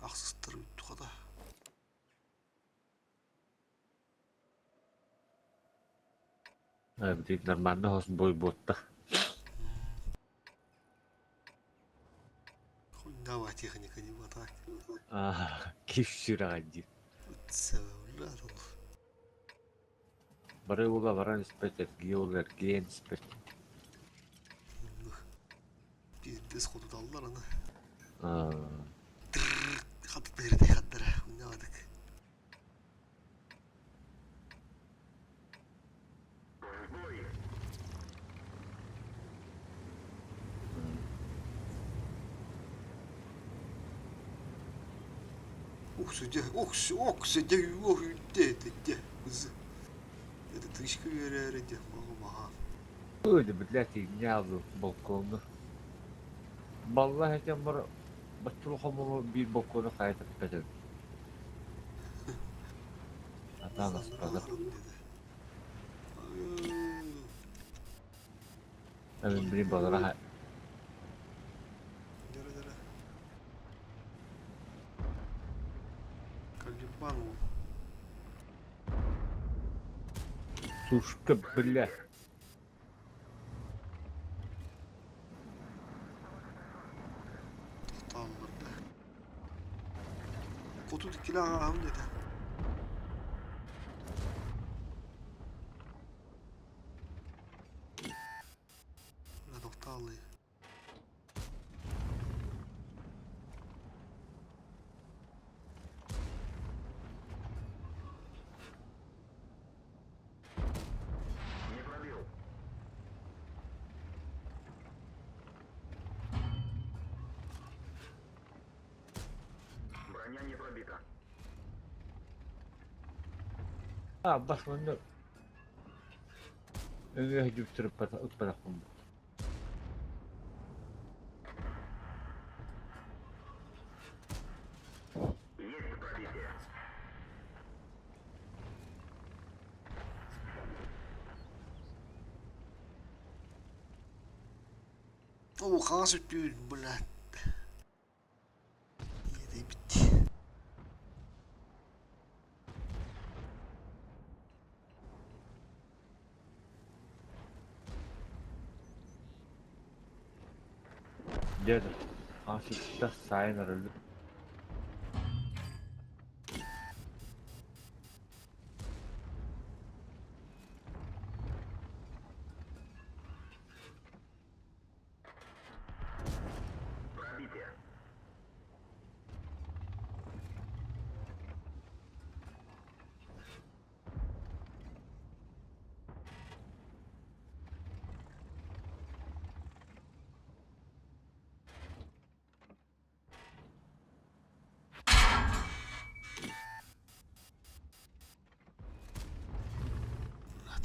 аксызтыр tukada بديت نرمانه هوس بوي بوتا давай техника не хватает كيف شراجي لا بري والله برا نسبة جيولر جين نسبة biz kutu dallar ana آه خطط بيردي خدرة ونادك Оксуде, де, это тычка веререде, мага. öyle بدلاتي نيازو بالكون والله تمر بتروحوا بالبالكون خايف تبتل أتانا سبحانه أنا بني بضرها Калибан. сушка бля Tutallarda. Kutu dikili ağam dedi. Ne doktalı. Не пробил. Броня не пробита. بس منه إنه هجيب تربة أطبعهم Есть пробитие. O kasıp düğün bırak. İyi de bitti. Деді, ашықта сайын ұрылды. Пробитие.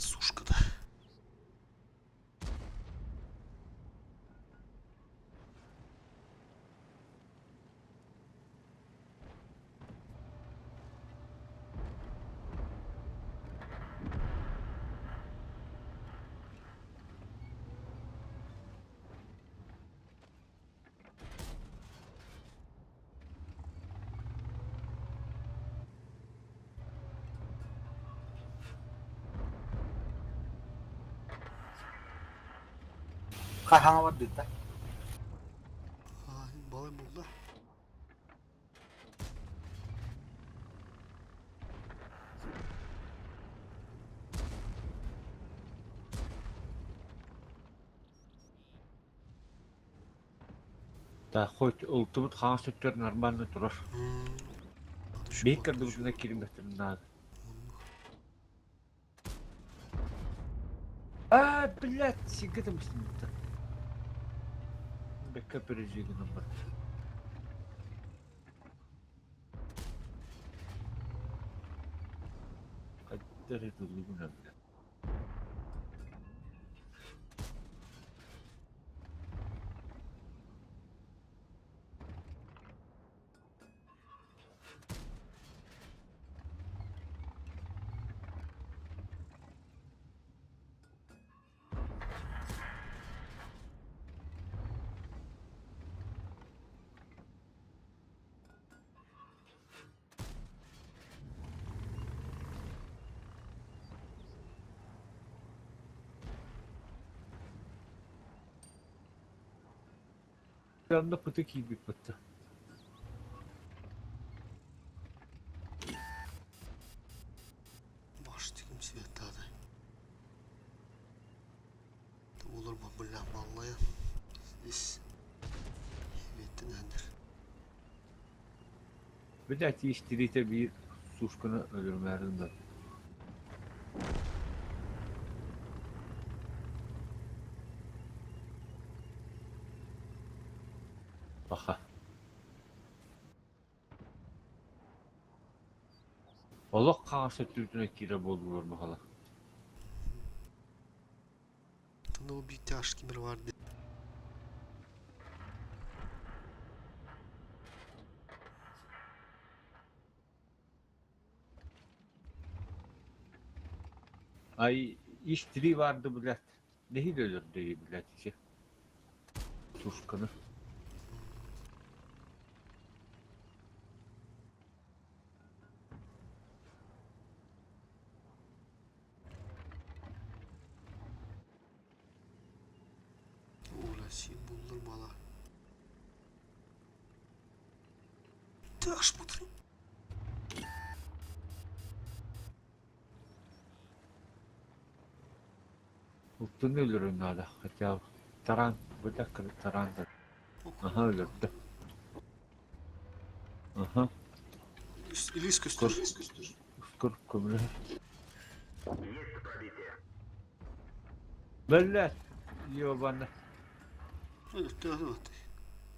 Сушка, да. Kayhan'a var dedi. Ay, balay buldu. Та хоть ұлтымыт хаң сөттер нормально тұрар. Бейкерді бұтына келімдерін нады. Блядь, сигетім үстімді. Бекка пережегінің бар. Қайттар еті ұлығына біле. Bir anda pıtı gibi pıttı. Baş dikim svetadi. Olur mu bu laf vallahi? Здесь Веттенендер. Bir de iştirite bir suşkunu öldürmeyelim de. Baka. Allah kansa türtüne kire boldular bakalım. Tında o bir tяжкий bir vardı. Ay iştiri vardı bilet. Neyi de ölür diye bilet işi. Suşkunu. Uğraşayım buldur bala. Taş budur. Uktun ölürüm nada. Hatta taran, bir dakika taran da. Aha ölürdü. Aha. İlis küstür. Uskur kumru. Есть пробитие. Bellet. Yo bana. Evet, evet.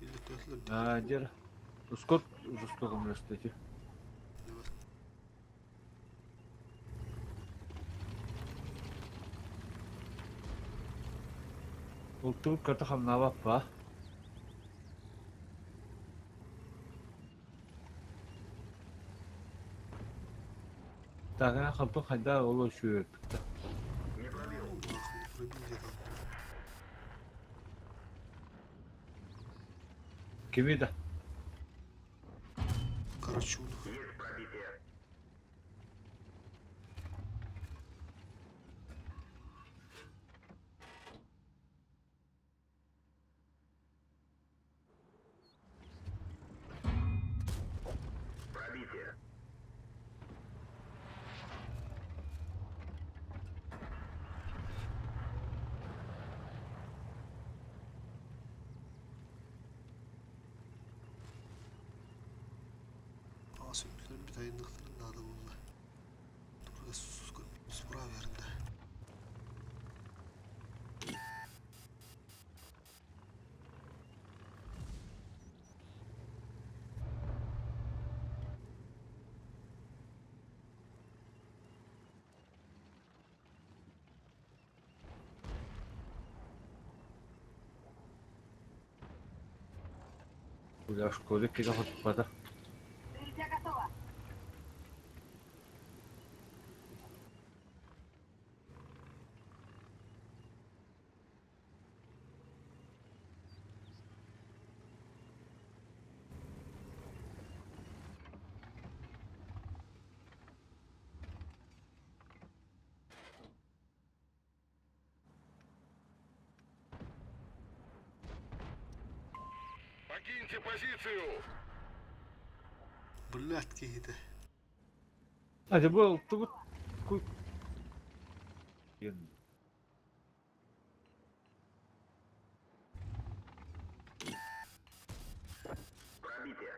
Evet. Nadir. Uskur kumru steci. Ultu kata ham nawab pa. Tagana kapı hada oluşuyor. Не пробил. Kimi de? Карачун. Есть пробитие. Kapitayınlıkların da adamınla. Dur spora verinde. Бля, школе кида хотпада. Покиньте позицию! Блядь, кейді. Hadi bu oldu bu. Kuy. Пробитие.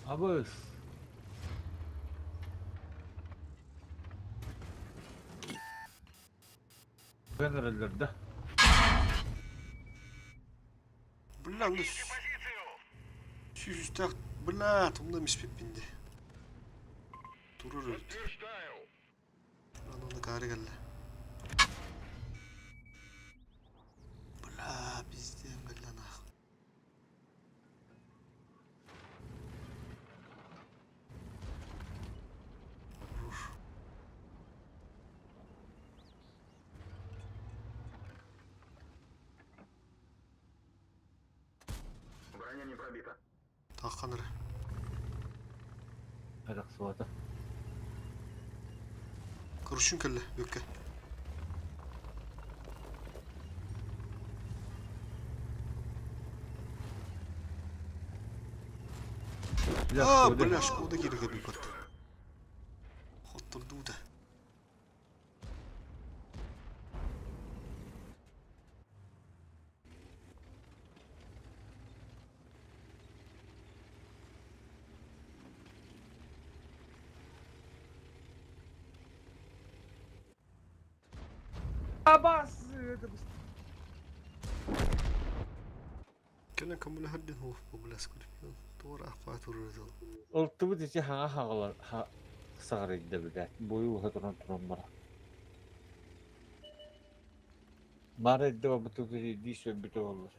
Abız. Generallerde. Бля, ну... Сүйістақ, бля, тұмда меспеп бінде. Турur öldü. Подтверждаю! Lan onu gari geldi. Bla bizden gel lan ah. Vur. Броня не пробита. Takkanır. Ayak sıvada. Kurşun kelle, Gökçe. Aa, bля, Шкода кирге бипат. Хоттурду да. Abas. Kena kamu lahadin hof bobla Scorpion. Tora fatur rezal. Oldu bu diye hağalar ha sağırdı bir de. Boyu hatırlan turanlara. Mare de bu tutucu dişe bir de olur.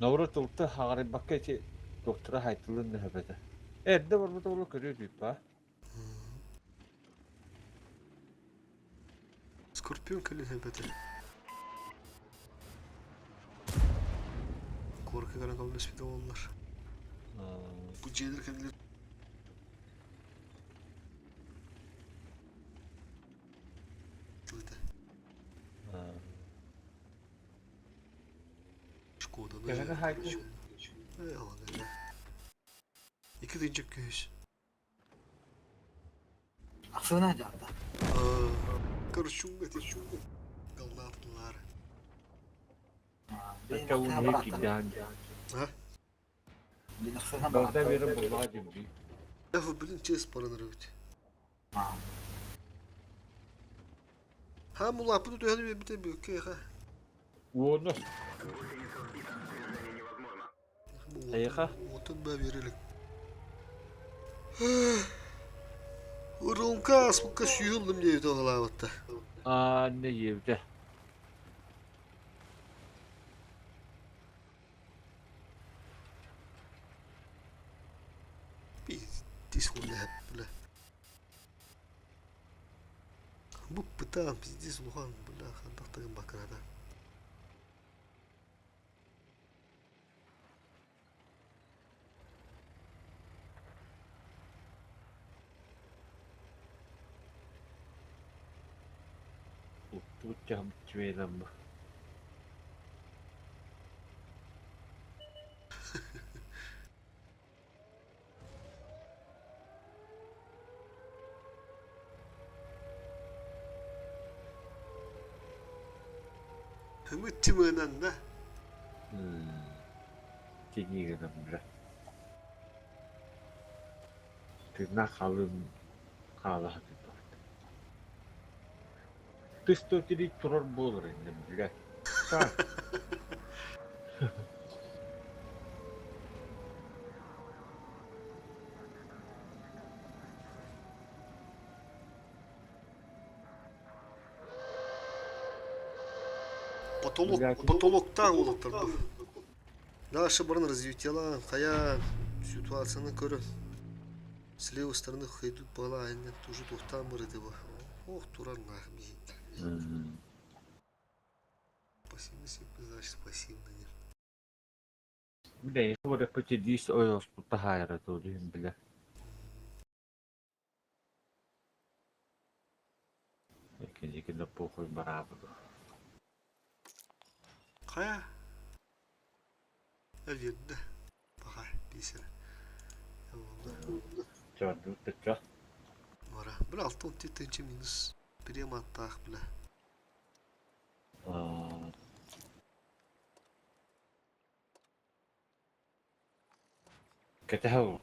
Navrat oldu hağarı bakıcı doktora haytılın ne haberde. Evde var bu da olur görüyor bir pa. Scorpion kelle hebete. Korku karan kabul bir de onlar. Bu ceyler kendileri. Şkoda'nın Gene haydi. Eyvallah. İki diyecek göğüs. Aksana canlı. Karışım getir şunu. Gallatlılar. Hatta onu hep giden. Ha? Bir aksana Ben de verim bu vacim bir. Lafı bilin çez paranı rövt. Ha mulla bunu dönem bir de bir köy ha. Onu. Гусеница сбита. Движение невозможно. Ayıka. Otun be verelim. Urunkas bu kaş yıldım diye doğalavatta. Ne yevde. Bir diskonu hep böyle. Bu pıta biz disluhan böyle kandaktayım bakın adam. Bu cam çiveyle bu. Hümüt tümönen de. Kegigene blät. Tırna kalın kala hadi. Tüstü tiri turur bulur indi blät. Sağ. Потолокта олаттар бұл. Дальше бұрын развитиялан, қая ситуацияны көрі. С левой стороны хайдут бала, айнен тоже тоқтан бұры дебі. Ох, туран нахым ейді. Пассивный сепі, значит, пассивный. Блядь, я говорю, потедись, ой, что тагайра туди, блядь. Який до похуй барабаду. Қая? Әверді. Баға, дейсер. Чё, ты чё? Бара, бір 6-10 минус. Берем аттақ білі. Кетеху.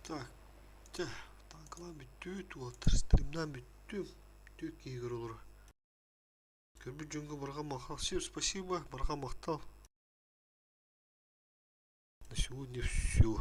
Так, танкылан бүттүү, туаттыр, стримнан бүттүү. Түйік егір олар. Көрбі жөнгі барға мақтал. Всем спасибо, барға мақтал. На сегодня все.